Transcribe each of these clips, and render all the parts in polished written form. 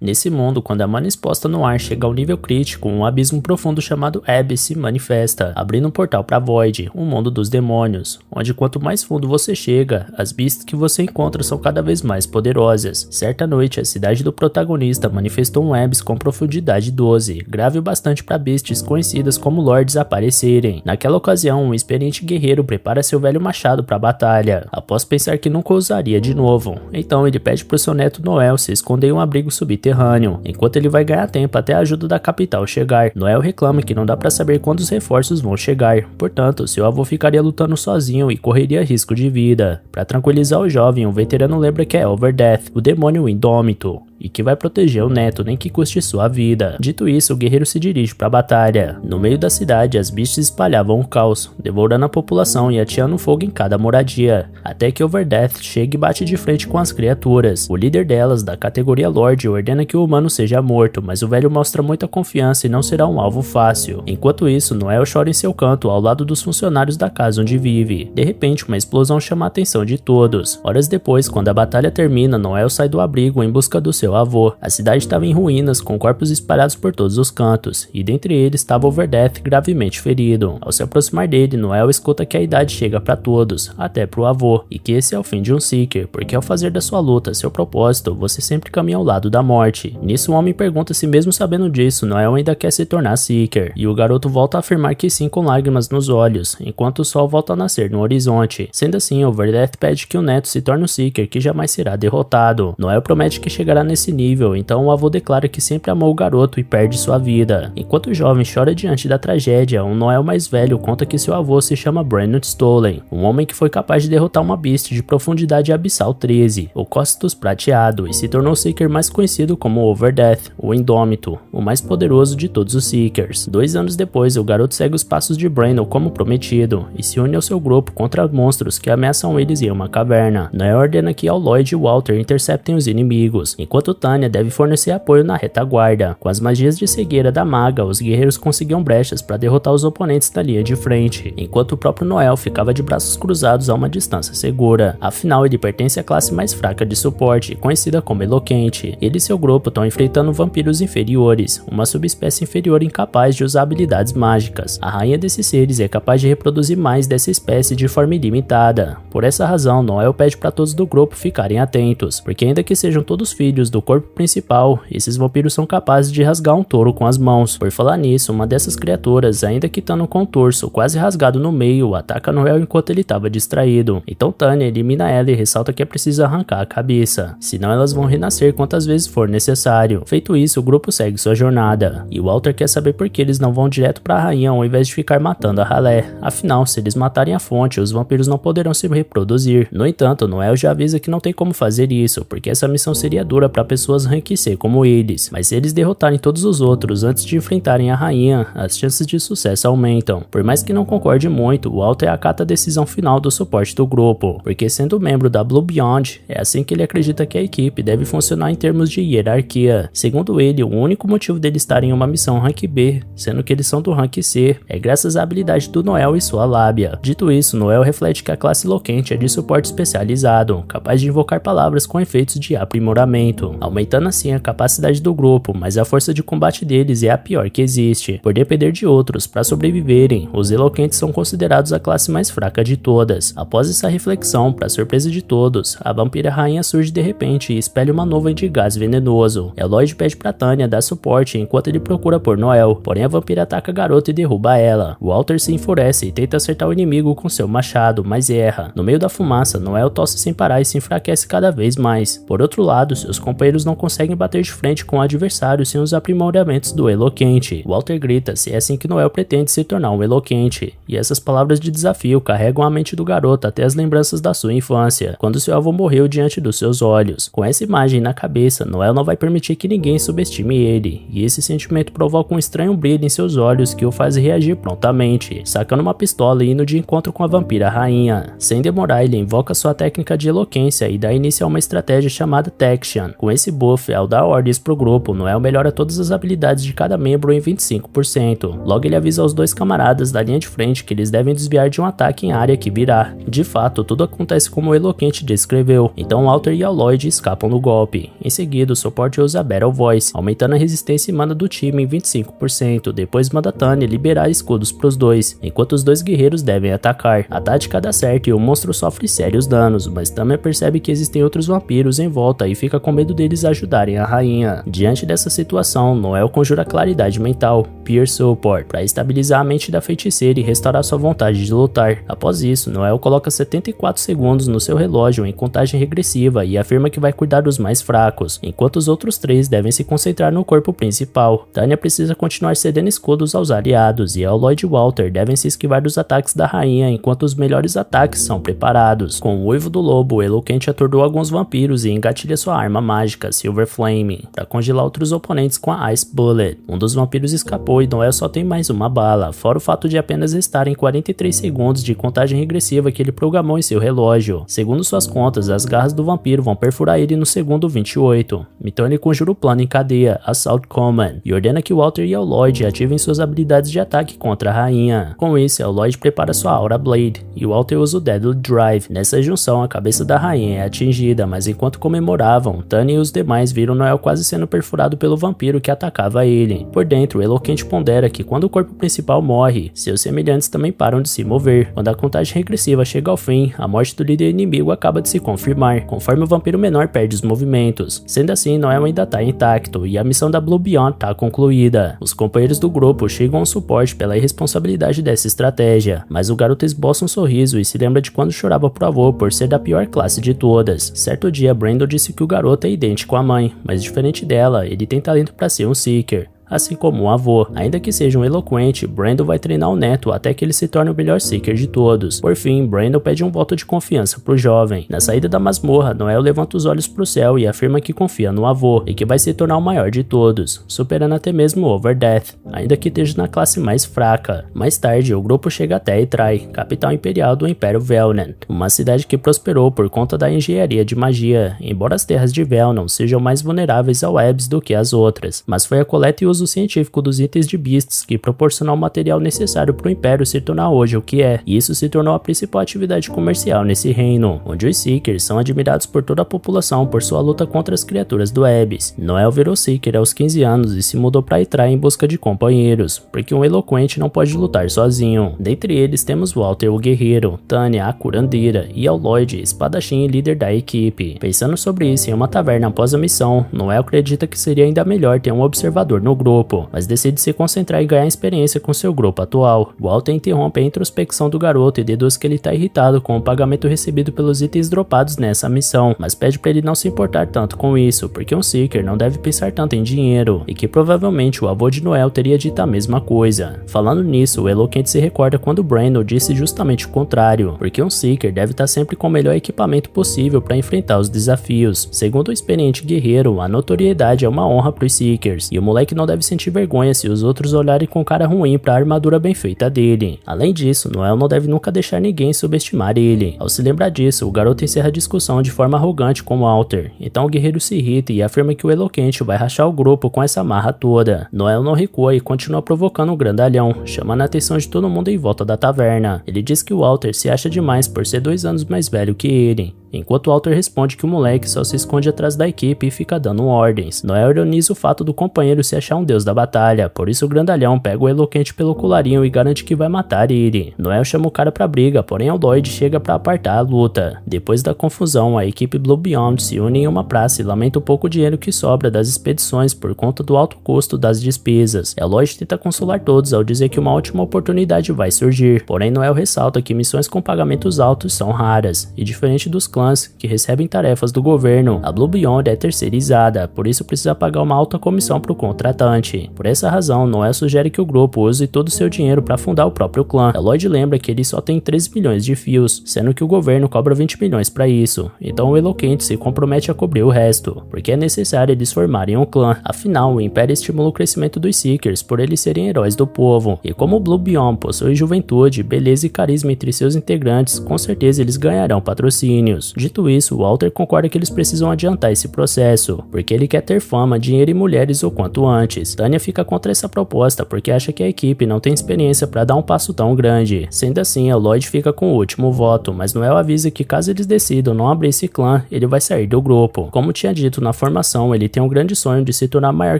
Nesse mundo, quando a mana exposta no ar chega ao nível crítico, um abismo profundo chamado Abyss se manifesta, abrindo um portal para Void, um mundo dos demônios, onde quanto mais fundo você chega, as beasts que você encontra são cada vez mais poderosas. Certa noite, a cidade do protagonista manifestou um Abyss com profundidade 12, grave o bastante para beasts conhecidas como Lords aparecerem. Naquela ocasião, um experiente guerreiro prepara seu velho machado para a batalha, após pensar que nunca usaria de novo. Então ele pede para o seu neto Noel se esconder em um abrigo subterrâneo, enquanto ele vai ganhar tempo até a ajuda da capital chegar. Noel reclama que não dá pra saber quando os reforços vão chegar, portanto, seu avô ficaria lutando sozinho e correria risco de vida. Pra tranquilizar o jovem, o veterano lembra que é Overdeath, o demônio indômito, e que vai proteger o neto nem que custe sua vida. Dito isso, o guerreiro se dirige para a batalha. No meio da cidade, as beasts espalhavam o caos, devorando a população e ateando fogo em cada moradia, até que Overdeath chega e bate de frente com as criaturas. O líder delas, da categoria Lorde, ordena que o humano seja morto, mas o velho mostra muita confiança e não será um alvo fácil. Enquanto isso, Noel chora em seu canto ao lado dos funcionários da casa onde vive. De repente, uma explosão chama a atenção de todos. Horas depois, quando a batalha termina, Noel sai do abrigo em busca do seu avô. A cidade estava em ruínas, com corpos espalhados por todos os cantos, e dentre eles estava Overdeath gravemente ferido. Ao se aproximar dele, Noel escuta que a idade chega para todos, até pro avô, e que esse é o fim de um Seeker, porque ao fazer da sua luta seu propósito, você sempre caminha ao lado da morte. Nisso, o homem pergunta se mesmo sabendo disso, Noel ainda quer se tornar Seeker, e o garoto volta a afirmar que sim com lágrimas nos olhos, enquanto o sol volta a nascer no horizonte. Sendo assim, Overdeath pede que o neto se torne um Seeker que jamais será derrotado. Noel promete que chegará nesse nível, então o avô declara que sempre amou o garoto e perde sua vida. Enquanto o jovem chora diante da tragédia, um Noel mais velho conta que seu avô se chama Brandon Stolen, um homem que foi capaz de derrotar uma beast de profundidade abissal 13, o Costus Prateado, e se tornou o Seeker mais conhecido como Overdeath, o Indômito, o mais poderoso de todos os Seekers. 2 anos depois, o garoto segue os passos de Brandon como prometido, e se une ao seu grupo contra monstros que ameaçam eles em uma caverna. Noel ordena que Lloyd e Walter interceptem os inimigos, enquanto Tanya deve fornecer apoio na retaguarda. Com as magias de cegueira da maga, os guerreiros conseguiam brechas para derrotar os oponentes da linha de frente, enquanto o próprio Noel ficava de braços cruzados a uma distância segura. Afinal, ele pertence à classe mais fraca de suporte, conhecida como Eloquente. Ele e seu grupo estão enfrentando vampiros inferiores, uma subespécie inferior incapaz de usar habilidades mágicas. A rainha desses seres é capaz de reproduzir mais dessa espécie de forma ilimitada. Por essa razão, Noel pede para todos do grupo ficarem atentos, porque ainda que sejam todos filhos do corpo principal, esses vampiros são capazes de rasgar um touro com as mãos. Por falar nisso, uma dessas criaturas, ainda que estando com o torso quase rasgado no meio, ataca Noel enquanto ele estava distraído. Então Tanya elimina ela e ressalta que é preciso arrancar a cabeça, senão elas vão renascer quantas vezes for necessário. Feito isso, o grupo segue sua jornada, e Walter quer saber por que eles não vão direto para a rainha ao invés de ficar matando a ralé. Afinal, se eles matarem a fonte, os vampiros não poderão se reproduzir. No entanto, Noel já avisa que não tem como fazer isso, porque essa missão seria dura para pessoas rank C como eles, mas se eles derrotarem todos os outros antes de enfrentarem a rainha, as chances de sucesso aumentam. Por mais que não concorde muito, Walter acata a decisão final do suporte do grupo, porque sendo membro da Blue Beyond, é assim que ele acredita que a equipe deve funcionar em termos de hierarquia. Segundo ele, o único motivo deles estarem em uma missão rank B, sendo que eles são do rank C, é graças à habilidade do Noel e sua lábia. Dito isso, Noel reflete que a classe Eloquente é de suporte especializado, capaz de invocar palavras com efeitos de aprimoramento, aumentando assim a capacidade do grupo, mas a força de combate deles é a pior que existe. Por depender de outros para sobreviverem, os Eloquentes são considerados a classe mais fraca de todas. Após essa reflexão, para surpresa de todos, a vampira rainha surge de repente e espelha uma nuvem de gás venenoso. Lloyd pede pra Tanya dar suporte enquanto ele procura por Noel, porém a vampira ataca a garota e derruba ela. Walter se enfurece e tenta acertar o inimigo com seu machado, mas erra. No meio da fumaça, Noel tosse sem parar e se enfraquece cada vez mais. Por outro lado, seus companheiros não conseguem bater de frente com o adversário sem os aprimoramentos do Eloquente. Walter grita se é assim que Noel pretende se tornar um Eloquente, e essas palavras de desafio carregam a mente do garoto até as lembranças da sua infância, quando seu avô morreu diante dos seus olhos. Com essa imagem na cabeça, Noel não vai permitir que ninguém subestime ele, e esse sentimento provoca um estranho brilho em seus olhos que o faz reagir prontamente, sacando uma pistola e indo de encontro com a vampira rainha. Sem demorar, ele invoca sua técnica de eloquência e dá início a uma estratégia chamada Tection. Com Com esse buff, ao dar ordens pro grupo, Noel melhora todas as habilidades de cada membro em 25%. Logo ele avisa aos dois camaradas da linha de frente que eles devem desviar de um ataque em área que virá. De fato, tudo acontece como o Eloquente descreveu, então Walter e Lloyd escapam do golpe. Em seguida, o suporte usa a Battle Voice, aumentando a resistência e mana do time em 25%, depois manda Tanya liberar escudos pros dois, enquanto os dois guerreiros devem atacar. A tática dá certo e o monstro sofre sérios danos, mas Tanya percebe que existem outros vampiros em volta e fica com medo deles ajudarem a rainha. Diante dessa situação, Noel conjura claridade mental, Peer Support, para estabilizar a mente da feiticeira e restaurar sua vontade de lutar. Após isso, Noel coloca 74 segundos no seu relógio em contagem regressiva e afirma que vai cuidar dos mais fracos, enquanto os outros três devem se concentrar no corpo principal. Tanya precisa continuar cedendo escudos aos aliados e Lloyd e Walter devem se esquivar dos ataques da rainha enquanto os melhores ataques são preparados. Com o Uivo do Lobo, o Eloquente atordou alguns vampiros e engatilha sua arma mágica, Silver Flame, para congelar outros oponentes com a Ice Bullet. Um dos vampiros escapou e Noel só tem mais uma bala, fora o fato de apenas estar em 43 segundos de contagem regressiva que ele programou em seu relógio. Segundo suas contas, as garras do vampiro vão perfurar ele no segundo 28. Então ele conjura o plano em cadeia, Assault Command, e ordena que Walter e Lloyd ativem suas habilidades de ataque contra a rainha. Com isso, Lloyd prepara sua Aura Blade, e Walter usa o Deadly Drive. Nessa junção, a cabeça da rainha é atingida, mas enquanto comemoravam, Tanya e os demais viram Noel quase sendo perfurado pelo vampiro que atacava ele. Por dentro, o Eloquente pondera que quando o corpo principal morre, seus semelhantes também param de se mover. Quando a contagem regressiva chega ao fim, a morte do líder inimigo acaba de se confirmar, conforme o vampiro menor perde os movimentos. Sendo assim, Noel ainda tá intacto, e a missão da Blue Beyond tá concluída. Os companheiros do grupo chegam ao suporte pela irresponsabilidade dessa estratégia, mas o garoto esboça um sorriso e se lembra de quando chorava pro avô por ser da pior classe de todas. Certo dia, Brandon disse que o garoto é idêntico à mãe, mas diferente dela, ele tem talento para ser um Seeker, assim como o avô. Ainda que seja um eloquente, Brandon vai treinar o neto até que ele se torne o melhor Seeker de todos. Por fim, Brandon pede um voto de confiança pro jovem. Na saída da masmorra, Noel levanta os olhos pro céu e afirma que confia no avô e que vai se tornar o maior de todos, superando até mesmo Overdeath, ainda que esteja na classe mais fraca. Mais tarde, o grupo chega até Eitrai, capital imperial do Império Velnan, uma cidade que prosperou por conta da engenharia de magia, embora as terras de Velnan sejam mais vulneráveis ao Abyss do que as outras, mas foi a coleta e uso científico dos itens de Beasts que proporcionou o material necessário para o Império se tornar hoje o que é, e isso se tornou a principal atividade comercial nesse reino, onde os Seekers são admirados por toda a população por sua luta contra as criaturas do Abyss. Noel virou Seeker aos 15 anos e se mudou para Eitrai em busca de companheiros, porque um eloquente não pode lutar sozinho. Dentre eles temos Walter, o guerreiro, Tanya, a curandeira, e Lloyd, espadachim e líder da equipe. Pensando sobre isso em uma taverna após a missão, Noel acredita que seria ainda melhor ter um observador no grupo, mas decide se concentrar e ganhar experiência com seu grupo atual. Walter interrompe a introspecção do garoto e deduz que ele está irritado com o pagamento recebido pelos itens dropados nessa missão, mas pede para ele não se importar tanto com isso, porque um Seeker não deve pensar tanto em dinheiro, e que provavelmente o avô de Noel teria dito a mesma coisa. Falando nisso, o Eloquente se recorda quando Brandon disse justamente o contrário, porque um Seeker deve estar sempre com o melhor equipamento possível para enfrentar os desafios. Segundo o experiente guerreiro, a notoriedade é uma honra para os Seekers, e o moleque não deve sentir vergonha se os outros olharem com cara ruim para a armadura bem feita dele. Além disso, Noel não deve nunca deixar ninguém subestimar ele. Ao se lembrar disso, o garoto encerra a discussão de forma arrogante com Walter, então o guerreiro se irrita e afirma que o Eloquente vai rachar o grupo com essa marra toda. Noel não recua e continua provocando o grandalhão, chamando a atenção de todo mundo em volta da taverna. Ele diz que o Walter se acha demais por ser 2 anos mais velho que ele, enquanto Walter responde que o moleque só se esconde atrás da equipe e fica dando ordens. Noel ironiza o fato do companheiro se achar um deus da batalha, por isso o grandalhão pega o Eloquente pelo colarinho e garante que vai matar ele. Noel chama o cara pra briga, porém Lloyd chega pra apartar a luta. Depois da confusão, a equipe Blue Beyond se une em uma praça e lamenta o pouco dinheiro que sobra das expedições por conta do alto custo das despesas. Lloyd tenta consolar todos ao dizer que uma ótima oportunidade vai surgir, porém Noel ressalta que missões com pagamentos altos são raras, e diferente dos clãs que recebem tarefas do governo, a Blue Beyond é terceirizada, por isso precisa pagar uma alta comissão pro contratante. Por essa razão, Noel sugere que o grupo use todo o seu dinheiro para fundar o próprio clã. Lloyd lembra que ele só tem 13 milhões de fios, sendo que o governo cobra 20 milhões para isso, então o Eloquente se compromete a cobrir o resto, porque é necessário eles formarem um clã. Afinal, o Império estimula o crescimento dos Seekers por eles serem heróis do povo, e como o Blue Beyond possui juventude, beleza e carisma entre seus integrantes, com certeza eles ganharão patrocínios. anos. Dito isso, Walter concorda que eles precisam adiantar esse processo, porque ele quer ter fama, dinheiro e mulheres o quanto antes. Tanya fica contra essa proposta porque acha que a equipe não tem experiência para dar um passo tão grande. Sendo assim, Lloyd fica com o último voto, mas Noel avisa que caso eles decidam não abrir esse clã, ele vai sair do grupo. Como tinha dito na formação, ele tem um grande sonho de se tornar maior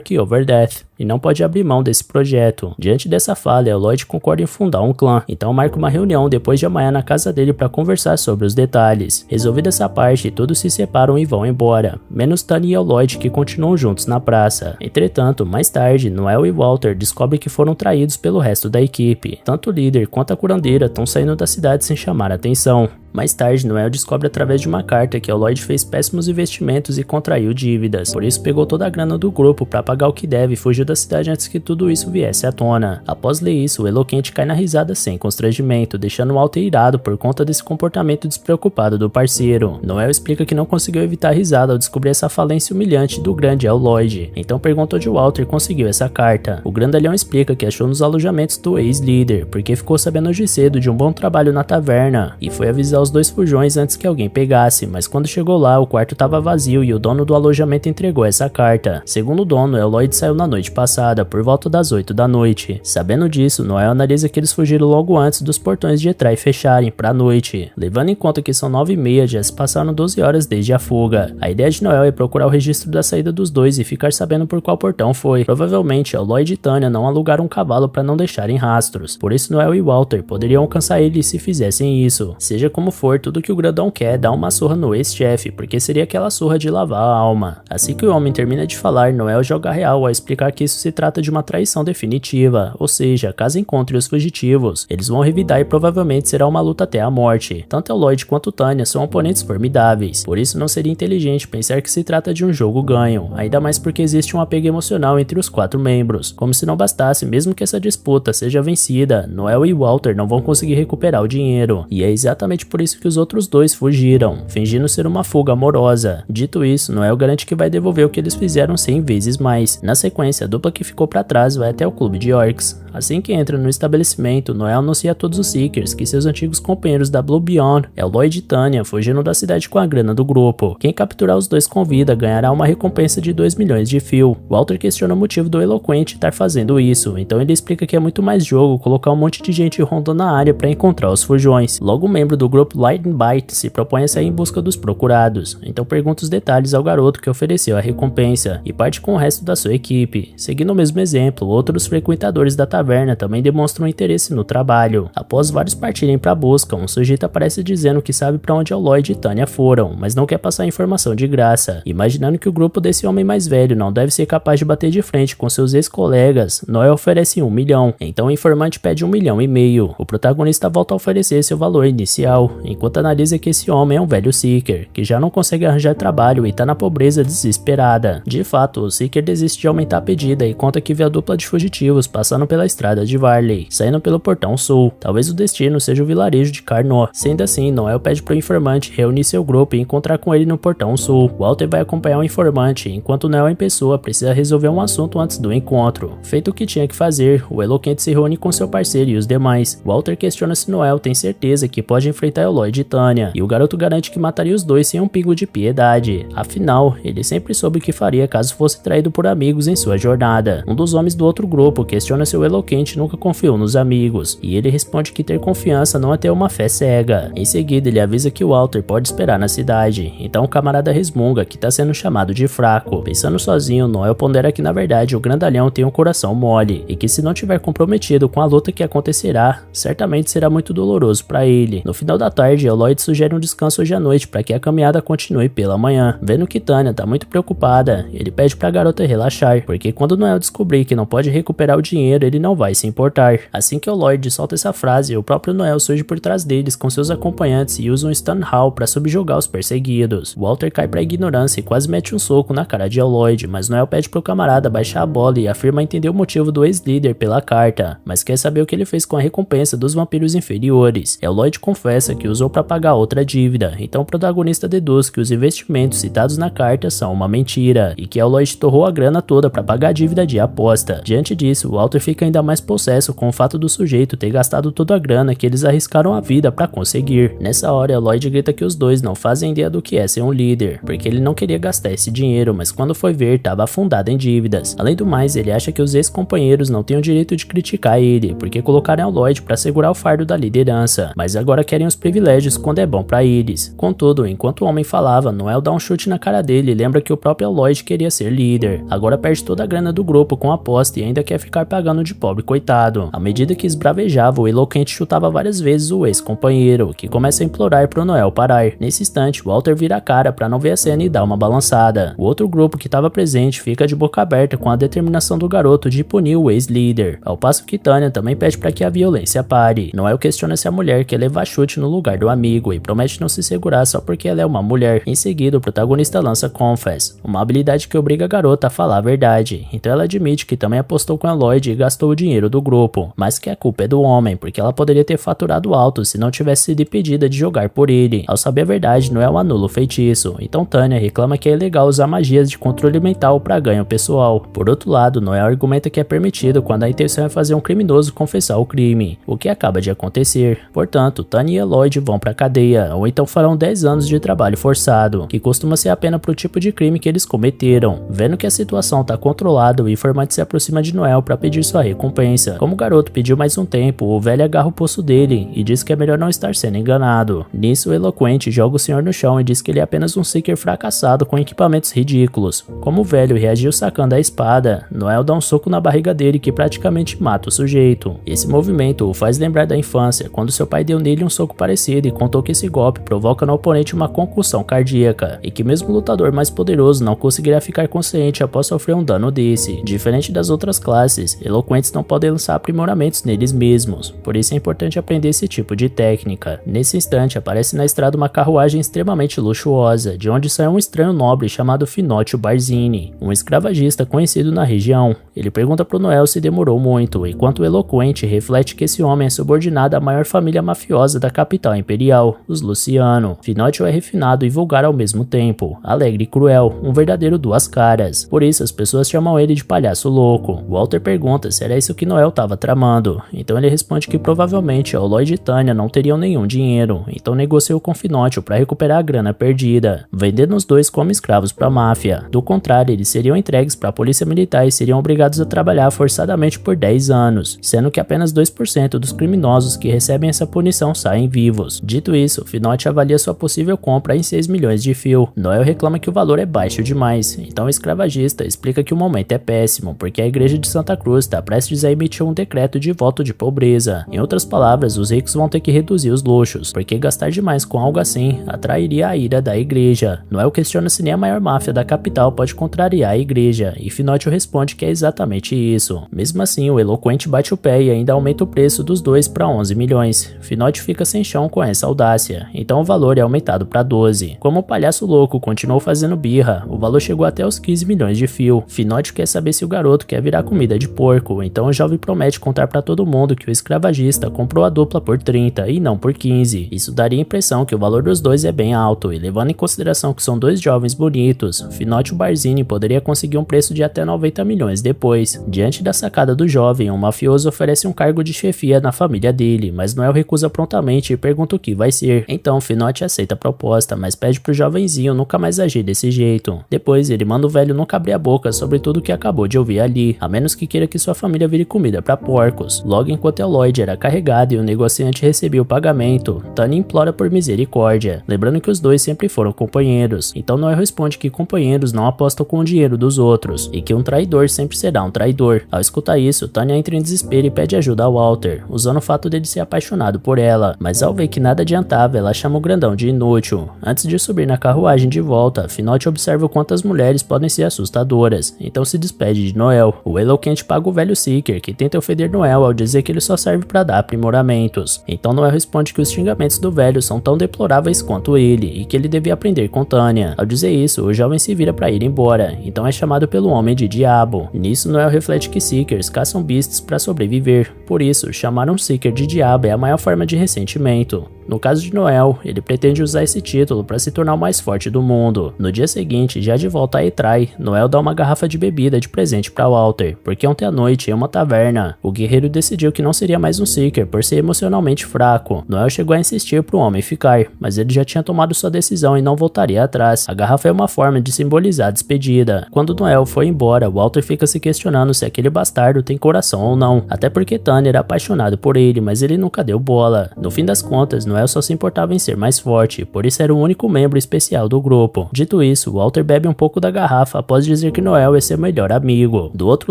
que Overdeath e não pode abrir mão desse projeto. Diante dessa falha, Lloyd concorda em fundar um clã, então marca uma reunião depois de amanhã na casa dele para conversar sobre os detalhes. Resolvida essa parte, todos se separam e vão embora, menos Tanya e Lloyd, que continuam juntos na praça. Entretanto, mais tarde, Noel e Walter descobrem que foram traídos pelo resto da equipe. Tanto o líder quanto a curandeira estão saindo da cidade sem chamar atenção. Mais tarde, Noel descobre através de uma carta que Lloyd fez péssimos investimentos e contraiu dívidas, por isso pegou toda a grana do grupo para pagar o que deve e fugiu da cidade antes que tudo isso viesse à tona. Após ler isso, o Eloquente cai na risada sem constrangimento, deixando Walter irado por conta desse comportamento despreocupado do parceiro. Noel explica que não conseguiu evitar a risada ao descobrir essa falência humilhante do grande Lloyd, então perguntou de Walter conseguiu essa carta. O grandalhão explica que achou nos alojamentos do ex-líder, porque ficou sabendo hoje cedo de um bom trabalho na taverna, e foi avisar os dois fujões antes que alguém pegasse, mas quando chegou lá, o quarto estava vazio e o dono do alojamento entregou essa carta. Segundo o dono, Lloyd saiu na noite passada, por volta das 8 da noite. Sabendo disso, Noel analisa que eles fugiram logo antes dos portões de entrar e fecharem pra noite. Levando em conta que são 9h30, já se passaram 12 horas desde a fuga. A ideia de Noel é procurar o registro da saída dos dois e ficar sabendo por qual portão foi. Provavelmente, Lloyd e Tanya não alugaram um cavalo para não deixarem rastros, por isso Noel e Walter poderiam alcançar eles se fizessem isso. Seja como for, tudo que o grandão quer é dar uma surra no ex-chefe, porque seria aquela surra de lavar a alma. Assim que o homem termina de falar, Noel joga real ao explicar que isso se trata de uma traição definitiva, ou seja, caso encontre os fugitivos, eles vão revidar e provavelmente será uma luta até a morte. Tanto Lloyd quanto Tanya são oponentes formidáveis, por isso não seria inteligente pensar que se trata de um jogo ganho, ainda mais porque existe um apego emocional entre os 4 membros. Como se não bastasse, mesmo que essa disputa seja vencida, Noel e Walter não vão conseguir recuperar o dinheiro, e é exatamente por isso que os outros dois fugiram, fingindo ser uma fuga amorosa. Dito isso, Noel garante que vai devolver o que eles fizeram 100 vezes mais. Na sequência, a dupla que ficou para trás vai até o clube de orcs. Assim que entra no estabelecimento, Noel anuncia a todos os Seekers que seus antigos companheiros da Blue Beyond, Lloyd e Tanya, fugiram da cidade com a grana do grupo. Quem capturar os dois com vida ganhará uma recompensa de 2 milhões de fio. Walter questiona o motivo do Eloquente estar fazendo isso, então ele explica que é muito mais jogo colocar um monte de gente rondando a área para encontrar os fujões. Logo, um membro do grupo Lightning Bite se propõe a sair em busca dos procurados, então pergunta os detalhes ao garoto que ofereceu a recompensa e parte com o resto da sua equipe. Seguindo o mesmo exemplo, outros frequentadores da taverna também demonstram interesse no trabalho. Após vários partirem para a busca, um sujeito aparece dizendo que sabe para onde Lloyd e Tanya foram, mas não quer passar informação de graça. Imaginando que o grupo desse homem mais velho não deve ser capaz de bater de frente com seus ex-colegas, Noel oferece 1 milhão, então o informante pede 1,5 milhão. O protagonista volta a oferecer seu valor inicial, enquanto analisa que esse homem é um velho Seeker, que já não consegue arranjar trabalho e tá na pobreza desesperada. De fato, o Seeker desiste de aumentar a pedida e conta que vê a dupla de fugitivos passando pela estrada de Varley, saindo pelo portão sul. Talvez o destino seja o vilarejo de Carnot. Sendo assim, Noel pede pro informante reunir seu grupo e encontrar com ele no portão sul. Walter vai acompanhar o informante, enquanto Noel em pessoa precisa resolver um assunto antes do encontro. Feito o que tinha que fazer, o Eloquente se reúne com seu parceiro e os demais. Walter questiona se Noel tem certeza que pode enfrentar Lloyd e Tanya, e o garoto garante que mataria os dois sem um pingo de piedade. Afinal, ele sempre soube o que faria caso fosse traído por amigos em sua jornada. Um dos homens do outro grupo questiona se o Eloquente nunca confiou nos amigos, e ele responde que ter confiança não é ter uma fé cega. Em seguida, ele avisa que o Walter pode esperar na cidade, então o camarada resmunga que está sendo chamado de fraco. Pensando sozinho, Noel pondera que na verdade o grandalhão tem um coração mole, e que se não tiver comprometido com a luta que acontecerá, certamente será muito doloroso para ele. No final da tarde, Lloyd sugere um descanso hoje à noite para que a caminhada continue pela manhã. Vendo que Tanya tá muito preocupada, ele pede pra garota relaxar, porque quando Noel descobrir que não pode recuperar o dinheiro, ele não vai se importar. Assim que o Lloyd solta essa frase, o próprio Noel surge por trás deles com seus acompanhantes e usa um stun hall para subjugar os perseguidos. Walter cai pra ignorância e quase mete um soco na cara de Lloyd, mas Noel pede pro camarada baixar a bola e afirma entender o motivo do ex-líder pela carta, mas quer saber o que ele fez com a recompensa dos vampiros inferiores. Lloyd confessa que usou para pagar outra dívida, então o protagonista deduz que os investimentos citados na carta são uma mentira, e que Lloyd torrou a grana toda para pagar a dívida de aposta. Diante disso, Walter fica ainda mais possesso com o fato do sujeito ter gastado toda a grana que eles arriscaram a vida para conseguir. Nessa hora, Lloyd grita que que os dois não fazem ideia do que é ser um líder, porque ele não queria gastar esse dinheiro, mas quando foi ver, estava afundado em dívidas. Além do mais, ele acha que os ex-companheiros não têm o direito de criticar ele, porque colocaram o Lloyd para segurar o fardo da liderança, mas agora querem os privilégios quando é bom para eles. Contudo, enquanto o homem falava, Noel dá um chute na cara dele e lembra que o próprio Lloyd queria ser líder. Agora perde toda a grana do grupo com a aposta e ainda quer ficar pagando de pobre coitado. À medida que esbravejava, o eloquente chutava várias vezes o ex-companheiro, que começa a implorar pro Noel parar. Nesse instante, Walter vira a cara para não ver a cena e dá uma balançada. O outro grupo que estava presente fica de boca aberta com a determinação do garoto de punir o ex-líder, ao passo que Tanya também pede para que a violência pare. Noel questiona se a mulher quer levar chute no lugar do amigo e promete não se segurar só porque ela é uma mulher. Em seguida, o protagonista lança Confess, uma habilidade que obriga a garota a falar a verdade. Então ela admite que também apostou com a Lloyd e gastou o dinheiro do grupo, mas que a culpa é do homem, porque ela poderia ter faturado alto se não tivesse sido impedida de jogar por ele. Ao saber a verdade, Noel anula o feitiço, então Tanya reclama que é ilegal usar magias de controle mental para ganho pessoal. Por outro lado, Noel argumenta que é permitido quando a intenção é fazer um criminoso confessar o crime, o que acaba de acontecer. Portanto, Tanya e a Lloyd vão pra cadeia, ou então farão 10 anos de trabalho forçado, que costuma ser a pena pro tipo de crime que eles cometeram. Vendo que a situação tá controlada, o informante se aproxima de Noel para pedir sua recompensa. Como o garoto pediu mais um tempo, o velho agarra o pulso dele e diz que é melhor não estar sendo enganado. Nisso, o eloquente joga o senhor no chão e diz que ele é apenas um seeker fracassado com equipamentos ridículos. Como o velho reagiu sacando a espada, Noel dá um soco na barriga dele que praticamente mata o sujeito. Esse movimento o faz lembrar da infância, quando seu pai deu nele um soco parecido e contou que esse golpe provoca no oponente uma concussão cardíaca, e que mesmo o lutador mais poderoso não conseguirá ficar consciente após sofrer um dano desse. Diferente das outras classes, eloquentes não podem lançar aprimoramentos neles mesmos, por isso é importante aprender esse tipo de técnica. Nesse instante, aparece na estrada uma carruagem extremamente luxuosa, de onde sai um estranho nobre chamado Finocchio Barzini, um escravagista conhecido na região. Ele pergunta pro Noel se demorou muito, enquanto o eloquente reflete que esse homem é subordinado à maior família mafiosa da capital imperial, os Luciano. Finocchio é refinado e vulgar ao mesmo tempo, alegre e cruel, um verdadeiro duas caras. Por isso as pessoas chamam ele de palhaço louco. Walter pergunta se era isso que Noel estava tramando, então ele responde que provavelmente o Lloyd e Tanya não teriam nenhum dinheiro, então negociou com Finocchio para recuperar a grana perdida, vendendo os dois como escravos para a máfia. Do contrário, eles seriam entregues para a polícia militar e seriam obrigados a trabalhar forçadamente por 10 anos, sendo que apenas 2% dos criminosos que recebem essa punição saem vivos. Dito isso, Finocchio avalia sua possível compra em 6 milhões de fio. Noel reclama que o valor é baixo demais, então o escravagista explica que o momento é péssimo, porque a igreja de Santa Cruz está prestes a emitir um decreto de voto de pobreza. Em outras palavras, os ricos vão ter que reduzir os luxos, porque gastar demais com algo assim atrairia a ira da igreja. Noel questiona se nem a maior máfia da capital pode contrariar a igreja, e Finocchio responde que é exatamente isso. Mesmo assim, o eloquente bate o pé e ainda aumenta o preço dos dois para 11 milhões. Finocchio fica sem chão com essa audácia, então o valor é aumentado para 12. Como o palhaço louco continuou fazendo birra, o valor chegou até os 15 milhões de fio. Finocchio quer saber se o garoto quer virar comida de porco, então o jovem promete contar para todo mundo que o escravagista comprou a dupla por 30 e não por 15. Isso daria a impressão que o valor dos dois é bem alto, e levando em consideração que são dois jovens bonitos, Finocchio Barzini poderia conseguir um preço de até 90 milhões depois. Diante da sacada do jovem, um mafioso oferece um cargo de chefia na família dele, mas Noel recusa prontamente e pergunta o que vai ser. Então Finocchio aceita a proposta, mas pede pro jovenzinho nunca mais agir desse jeito. Depois ele manda o velho nunca abrir a boca sobre tudo o que acabou de ouvir ali, a menos que queira que sua família vire comida para porcos. Logo enquanto Lloyd era carregado e o negociante recebia o pagamento, Tanya implora por misericórdia, lembrando que os dois sempre foram companheiros. Então Noel responde que companheiros não apostam com o dinheiro dos outros, e que um traidor sempre será um traidor. Ao escutar isso, Tanya entra em desespero e pede ajuda a Walter, usando o fato dele ser apaixonado por ela, mas ao ver que nada adiantava, ela chama o grandão de inútil. Antes de subir na carruagem de volta, Finocchio observa o quanto as mulheres podem ser assustadoras, então se despede de Noel. O eloquente paga o velho Seeker, que tenta ofender Noel ao dizer que ele só serve para dar aprimoramentos. Então Noel responde que os xingamentos do velho são tão deploráveis quanto ele, e que ele devia aprender com Tanya. Ao dizer isso, o jovem se vira para ir embora, então é chamado pelo homem de diabo. Nisso, Noel reflete que Seekers caçam beasts para sobreviver, por isso, chamar um Seeker de diabo é a maior forma de ressentimento. No caso de Noel, ele pretende usar esse título para se tornar o mais forte do mundo. No dia seguinte, já de volta a Etrai, Noel dá uma garrafa de bebida de presente para Walter, porque ontem à noite em uma taverna, o guerreiro decidiu que não seria mais um Seeker por ser emocionalmente fraco. Noel chegou a insistir pro homem ficar, mas ele já tinha tomado sua decisão e não voltaria atrás. A garrafa é uma forma de simbolizar a despedida. Quando Noel foi embora, Walter fica se questionando se aquele bastardo tem coração ou não, até porque Tanner era apaixonado por ele, mas ele nunca deu bola. No fim das contas, Noel só se importava em ser mais forte, por isso era o único membro especial do grupo. Dito isso, Walter bebe um pouco da garrafa após dizer que Noel é seu melhor amigo. Do outro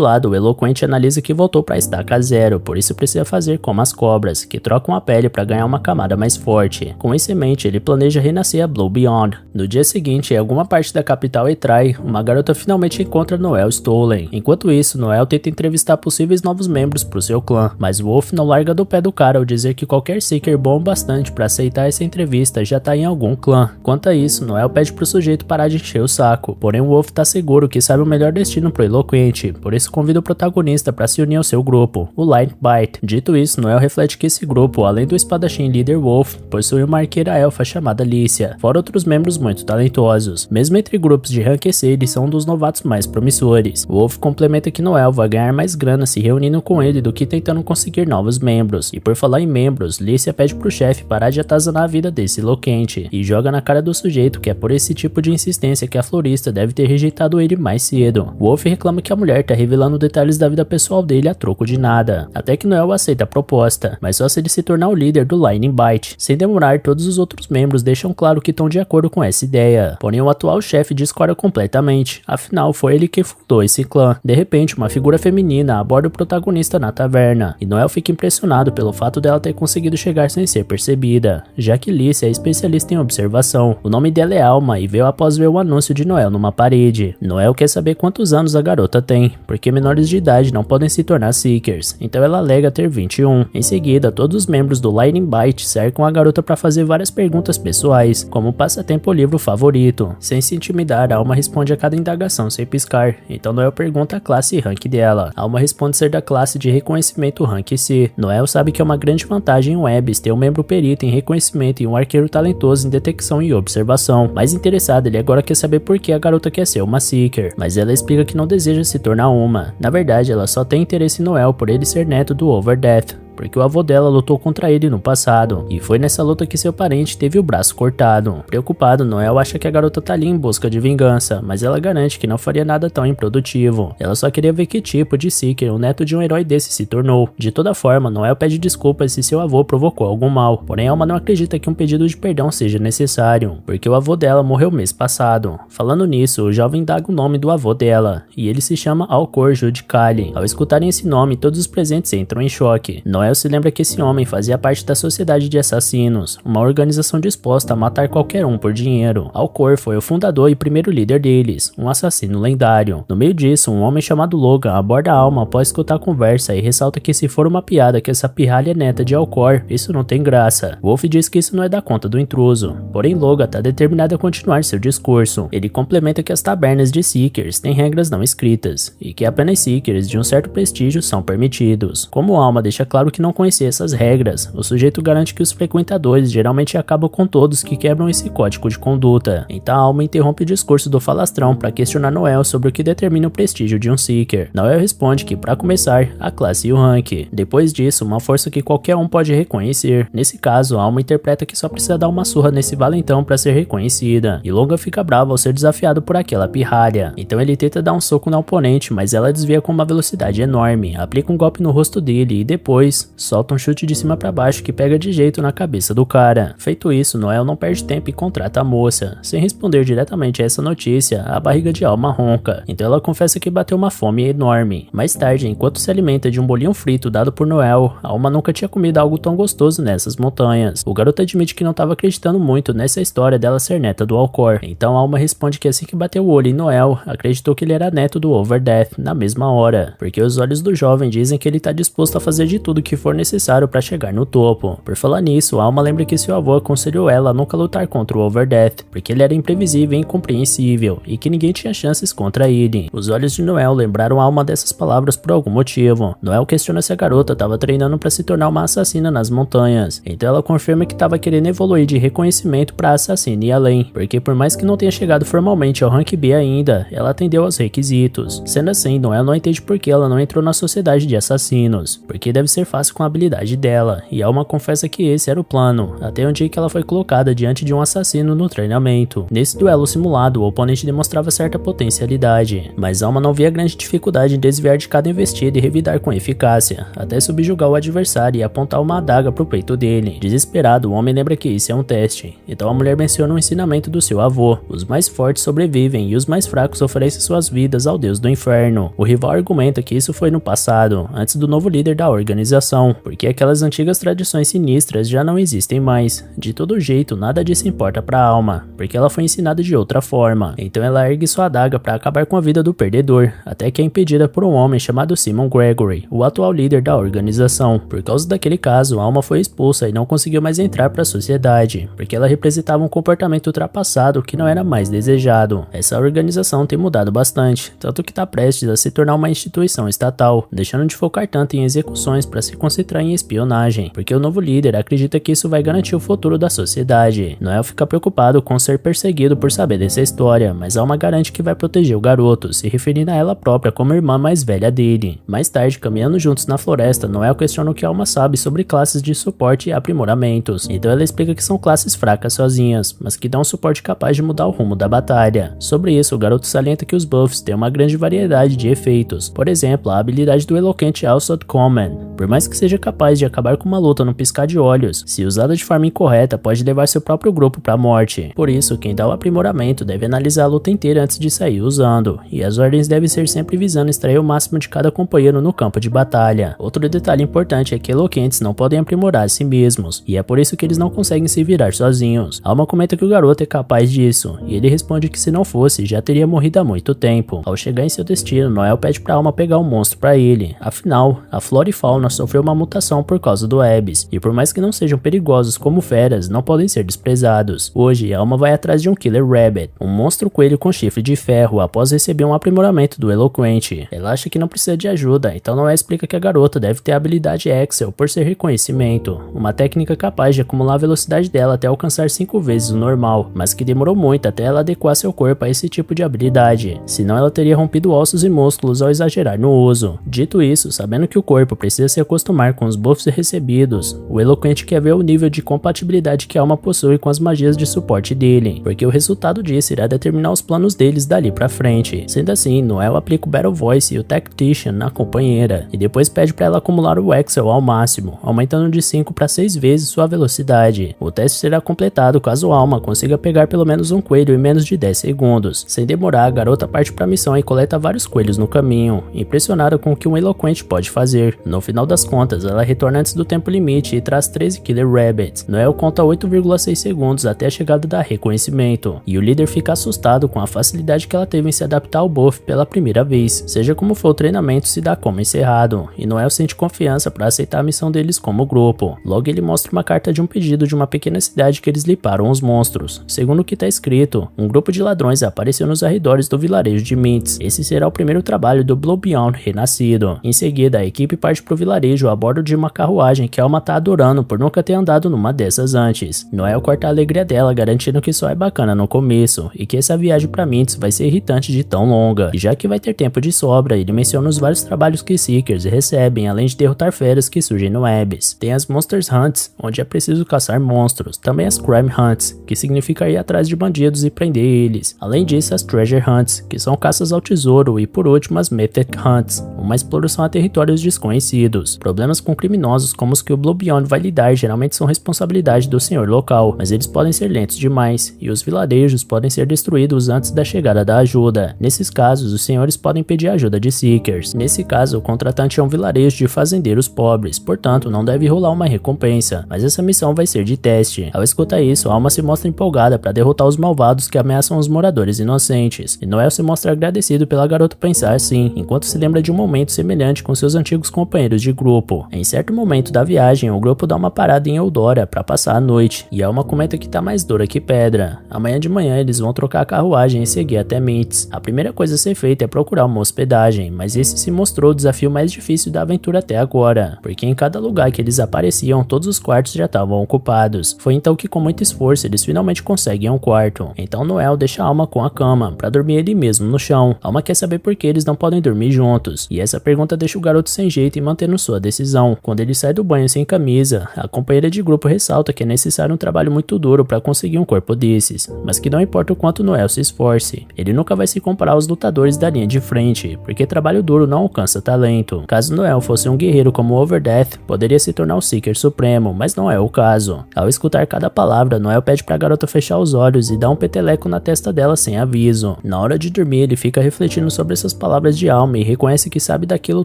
lado, o eloquente analisa que voltou para a estaca zero, por isso precisa fazer como as cobras, que trocam a pele para ganhar uma camada mais forte. Com isso em mente, ele planeja renascer a Blow Beyond. No dia seguinte, em alguma parte da capital Etrai, uma garota finalmente encontra Noel Stolen. Enquanto isso, Noel tenta entrevistar possíveis novos membros pro seu clã, mas Wolf não larga do pé do cara ao dizer que qualquer Seeker bom o bastante para aceitar essa entrevista já tá em algum clã. Quanto a isso, Noel pede pro sujeito parar de encher o saco, porém Wolf tá seguro que sabe o melhor destino pro eloquente, por isso convida o protagonista para se unir ao seu grupo, o Lightbite. Dito isso, Noel reflete que esse grupo, além do espadachim líder Wolf, possui uma arqueira elfa chamada Lícia, fora outros membros muito talentosos. Mesmo entre grupos de rank C, eles são um dos novatos mais promissores. Wolf complementa que Noel vai ganhar mais grana se reunindo com ele do que tentando conseguir novos membros. E por falar em membros, Lícia pede pro chefe parar de atazanar a vida desse eloquente e joga na cara do sujeito que é por esse tipo de insistência que a florista deve ter rejeitado ele mais cedo. Wolf reclama que a mulher tá revelando detalhes da vida pessoal dele a troco de nada, até que Noel aceita a proposta, mas só se ele se tornar o líder do Lightning Bite. Sem demorar, todos os outros membros deixam claro que estão de acordo com essa ideia, porém o atual chefe discorda completamente, afinal foi ele que fundou esse clã. De repente, uma figura feminina aborda o protagonista na taverna, e Noel fica impressionado pelo fato dela ter conseguido chegar sem ser percebida, já que Lícia é especialista em observação. O nome dela é Alma e veio após ver o anúncio de Noel numa parede. Noel quer saber quantos anos a garota tem, porque menores de idade não podem se tornar Seekers, então ela alega ter 21. Em seguida, todos os membros do Lightning Bite cercam a garota para fazer várias perguntas pessoais, como passatempo ou livro favorito. Sem se intimidar, Alma responde a cada indagação sem piscar, então Noel pergunta a classe e rank dela. Alma responde ser da classe de reconhecimento rank C. Noel sabe que é uma grande vantagem em webs ter um membro perito em reconhecimento e um arqueiro talentoso em detecção e observação. Mais interessado, ele agora quer saber por que a garota quer ser uma Seeker, mas ela explica que não deseja se tornar uma. Na verdade, ela só tem interesse em Noel por ele ser neto do Overdeath, porque o avô dela lutou contra ele no passado, e foi nessa luta que seu parente teve o braço cortado. Preocupado, Noel acha que a garota tá ali em busca de vingança, mas ela garante que não faria nada tão improdutivo. Ela só queria ver que tipo de Seeker o neto de um herói desse se tornou. De toda forma, Noel pede desculpas se seu avô provocou algum mal, porém Alma não acredita que um pedido de perdão seja necessário, porque o avô dela morreu mês passado. Falando nisso, o jovem indaga o nome do avô dela, e ele se chama Alcor Judicali. Ao escutarem esse nome, todos os presentes entram em choque. Noel se lembra que esse homem fazia parte da Sociedade de Assassinos, uma organização disposta a matar qualquer um por dinheiro. Alcor foi o fundador e primeiro líder deles, um assassino lendário. No meio disso, um homem chamado Logan aborda a Alma após escutar a conversa e ressalta que se for uma piada que essa pirralha é neta de Alcor, isso não tem graça. Wolf diz que isso não é da conta do intruso, porém Logan está determinado a continuar seu discurso. Ele complementa que as tabernas de Seekers têm regras não escritas, e que apenas Seekers de um certo prestígio são permitidos. Como Alma deixa claro que não conhecia essas regras, o sujeito garante que os frequentadores geralmente acabam com todos que quebram esse código de conduta. Então a Alma interrompe o discurso do falastrão para questionar Noel sobre o que determina o prestígio de um Seeker. Noel responde que, para começar, a classe e o rank. Depois disso, uma força que qualquer um pode reconhecer. Nesse caso, a Alma interpreta que só precisa dar uma surra nesse valentão para ser reconhecida, e Logan fica bravo ao ser desafiado por aquela pirralha. Então ele tenta dar um soco na oponente, mas ela desvia com uma velocidade enorme, aplica um golpe no rosto dele e depois solta um chute de cima para baixo que pega de jeito na cabeça do cara. Feito isso, Noel não perde tempo e contrata a moça. Sem responder diretamente a essa notícia, a barriga de Alma ronca, então ela confessa que bateu uma fome enorme. Mais tarde, enquanto se alimenta de um bolinho frito dado por Noel, Alma nunca tinha comido algo tão gostoso nessas montanhas. O garoto admite que não estava acreditando muito nessa história dela ser neta do Alcor, então Alma responde que assim que bateu o olho em Noel, acreditou que ele era neto do Overdeath na mesma hora, porque os olhos do jovem dizem que ele está disposto a fazer de tudo que que for necessário para chegar no topo. Por falar nisso, Alma lembra que seu avô aconselhou ela a nunca lutar contra o Overdeath, porque ele era imprevisível e incompreensível, e que ninguém tinha chances contra ele. Os olhos de Noelle lembraram Alma dessas palavras por algum motivo. Noelle questiona se a garota estava treinando para se tornar uma assassina nas montanhas, então ela confirma que estava querendo evoluir de reconhecimento para assassina e além, porque por mais que não tenha chegado formalmente ao rank B ainda, ela atendeu aos requisitos. Sendo assim, Noelle não entende por que ela não entrou na sociedade de assassinos, porque deve ser fácil com a habilidade dela, e Alma confessa que esse era o plano, até um dia que ela foi colocada diante de um assassino no treinamento. Nesse duelo simulado, o oponente demonstrava certa potencialidade, mas Alma não via grande dificuldade em desviar de cada investida e revidar com eficácia, até subjugar o adversário e apontar uma adaga pro peito dele. Desesperado, o homem lembra que isso é um teste, então a mulher menciona um ensinamento do seu avô: os mais fortes sobrevivem e os mais fracos oferecem suas vidas ao deus do inferno. O rival argumenta que isso foi no passado, antes do novo líder da organização, porque aquelas antigas tradições sinistras já não existem mais. De todo jeito, nada disso importa pra Alma, porque ela foi ensinada de outra forma, então ela ergue sua adaga para acabar com a vida do perdedor, até que é impedida por um homem chamado Simon Gregory, o atual líder da organização. Por causa daquele caso, Alma foi expulsa e não conseguiu mais entrar para a sociedade, porque ela representava um comportamento ultrapassado que não era mais desejado. Essa organização tem mudado bastante, tanto que está prestes a se tornar uma instituição estatal, deixando de focar tanto em execuções para se concentrar em espionagem, porque o novo líder acredita que isso vai garantir o futuro da sociedade. Noelle fica preocupado com ser perseguido por saber dessa história, mas Alma garante que vai proteger o garoto, se referindo a ela própria como a irmã mais velha dele. Mais tarde, caminhando juntos na floresta, Noelle questiona o que Alma sabe sobre classes de suporte e aprimoramentos, então ela explica que são classes fracas sozinhas, mas que dão um suporte capaz de mudar o rumo da batalha. Sobre isso, o garoto salienta que os buffs têm uma grande variedade de efeitos, por exemplo, a habilidade do eloquente Alsod Command. Por mais que seja capaz de acabar com uma luta no piscar de olhos, se usada de forma incorreta pode levar seu próprio grupo para a morte. Por isso, quem dá o aprimoramento deve analisar a luta inteira antes de sair usando, e as ordens devem ser sempre visando extrair o máximo de cada companheiro no campo de batalha. Outro detalhe importante é que eloquentes não podem aprimorar a si mesmos, e é por isso que eles não conseguem se virar sozinhos. Alma comenta que o garoto é capaz disso, e ele responde que se não fosse, já teria morrido há muito tempo. Ao chegar em seu destino, Noelle pede pra Alma pegar um monstro para ele. Afinal, a flora e fauna sofreu uma mutação por causa do Abyss, e por mais que não sejam perigosos como feras, não podem ser desprezados. Hoje, Alma vai atrás de um Killer Rabbit, um monstro coelho com chifre de ferro, após receber um aprimoramento do Eloquente. Ela acha que não precisa de ajuda, então Noelle explica que a garota deve ter a habilidade Excel por ser reconhecimento, uma técnica capaz de acumular a velocidade dela até alcançar 5 vezes o normal, mas que demorou muito até ela adequar seu corpo a esse tipo de habilidade, senão ela teria rompido ossos e músculos ao exagerar no uso. Dito isso, sabendo que o corpo precisa se acostumar com os buffs recebidos, o Eloquente quer ver o nível de compatibilidade que a Alma possui com as magias de suporte dele, porque o resultado disso irá determinar os planos deles dali pra frente. Sendo assim, Noelle aplica o Battle Voice e o Tactician na companheira, e depois pede para ela acumular o Excel ao máximo, aumentando de 5 para 6 vezes sua velocidade. O teste será completado caso Alma consiga pegar pelo menos um coelho em menos de 10 segundos. Sem demorar, a garota parte para a missão e coleta vários coelhos no caminho, impressionada com o que um Eloquente pode fazer. No final das contas, ela retorna antes do tempo limite e traz 13 Killer Rabbits. Noelle conta 8,6 segundos até a chegada da reconhecimento, e o líder fica assustado com a facilidade que ela teve em se adaptar ao buff pela primeira vez. Seja como for, o treinamento se dá como encerrado, e Noelle sente confiança para aceitar a missão deles como grupo. Logo ele mostra uma carta de um pedido de uma pequena cidade que eles limparam os monstros. Segundo o que está escrito, um grupo de ladrões apareceu nos arredores do vilarejo de Mintz. Esse será o primeiro trabalho do Blue Beyond renascido. Em seguida, a equipe parte para o vilarejo a bordo de uma carruagem que Alma tá adorando por nunca ter andado numa dessas antes. Noelle corta a alegria dela, garantindo que só é bacana no começo, e que essa viagem para Mintz vai ser irritante de tão longa. E já que vai ter tempo de sobra, ele menciona os vários trabalhos que Seekers recebem, além de derrotar feras que surgem no Abyss. Tem as Monsters Hunts, onde é preciso caçar monstros. Também as Crime Hunts, que significa ir atrás de bandidos e prender eles. Além disso, as Treasure Hunts, que são caças ao tesouro. E por último, as Method Hunts, uma exploração a territórios desconhecidos. Problemas com criminosos como os que o Blue Beyond vai lidar geralmente são responsabilidade do senhor local, mas eles podem ser lentos demais, e os vilarejos podem ser destruídos antes da chegada da ajuda. Nesses casos, os senhores podem pedir ajuda de Seekers. Nesse caso, o contratante é um vilarejo de fazendeiros pobres, portanto não deve rolar uma recompensa, mas essa missão vai ser de teste. Ao escutar isso, Alma se mostra empolgada para derrotar os malvados que ameaçam os moradores inocentes, e Noelle se mostra agradecido pela garota pensar assim, enquanto se lembra de um momento semelhante com seus antigos companheiros de grupo. grupo. Em certo momento da viagem, o grupo dá uma parada em Eudora para passar a noite, e Alma comenta que tá mais dura que pedra. Amanhã de manhã eles vão trocar a carruagem e seguir até Mints. A primeira coisa a ser feita é procurar uma hospedagem, mas esse se mostrou o desafio mais difícil da aventura até agora, porque em cada lugar que eles apareciam, todos os quartos já estavam ocupados. Foi então que com muito esforço eles finalmente conseguem um quarto. Então Noel deixa Alma com a cama, para dormir ele mesmo no chão. Alma quer saber por que eles não podem dormir juntos, e essa pergunta deixa o garoto sem jeito e mantendo sua decisão. Quando ele sai do banho sem camisa, a companheira de grupo ressalta que é necessário um trabalho muito duro para conseguir um corpo desses, mas que não importa o quanto Noel se esforce, ele nunca vai se comparar aos lutadores da linha de frente, porque trabalho duro não alcança talento. Caso Noel fosse um guerreiro como Overdeath, poderia se tornar o Seeker Supremo, mas não é o caso. Ao escutar cada palavra, Noel pede pra garota fechar os olhos e dá um peteleco na testa dela sem aviso. Na hora de dormir, ele fica refletindo sobre essas palavras de Alma e reconhece que sabe daquilo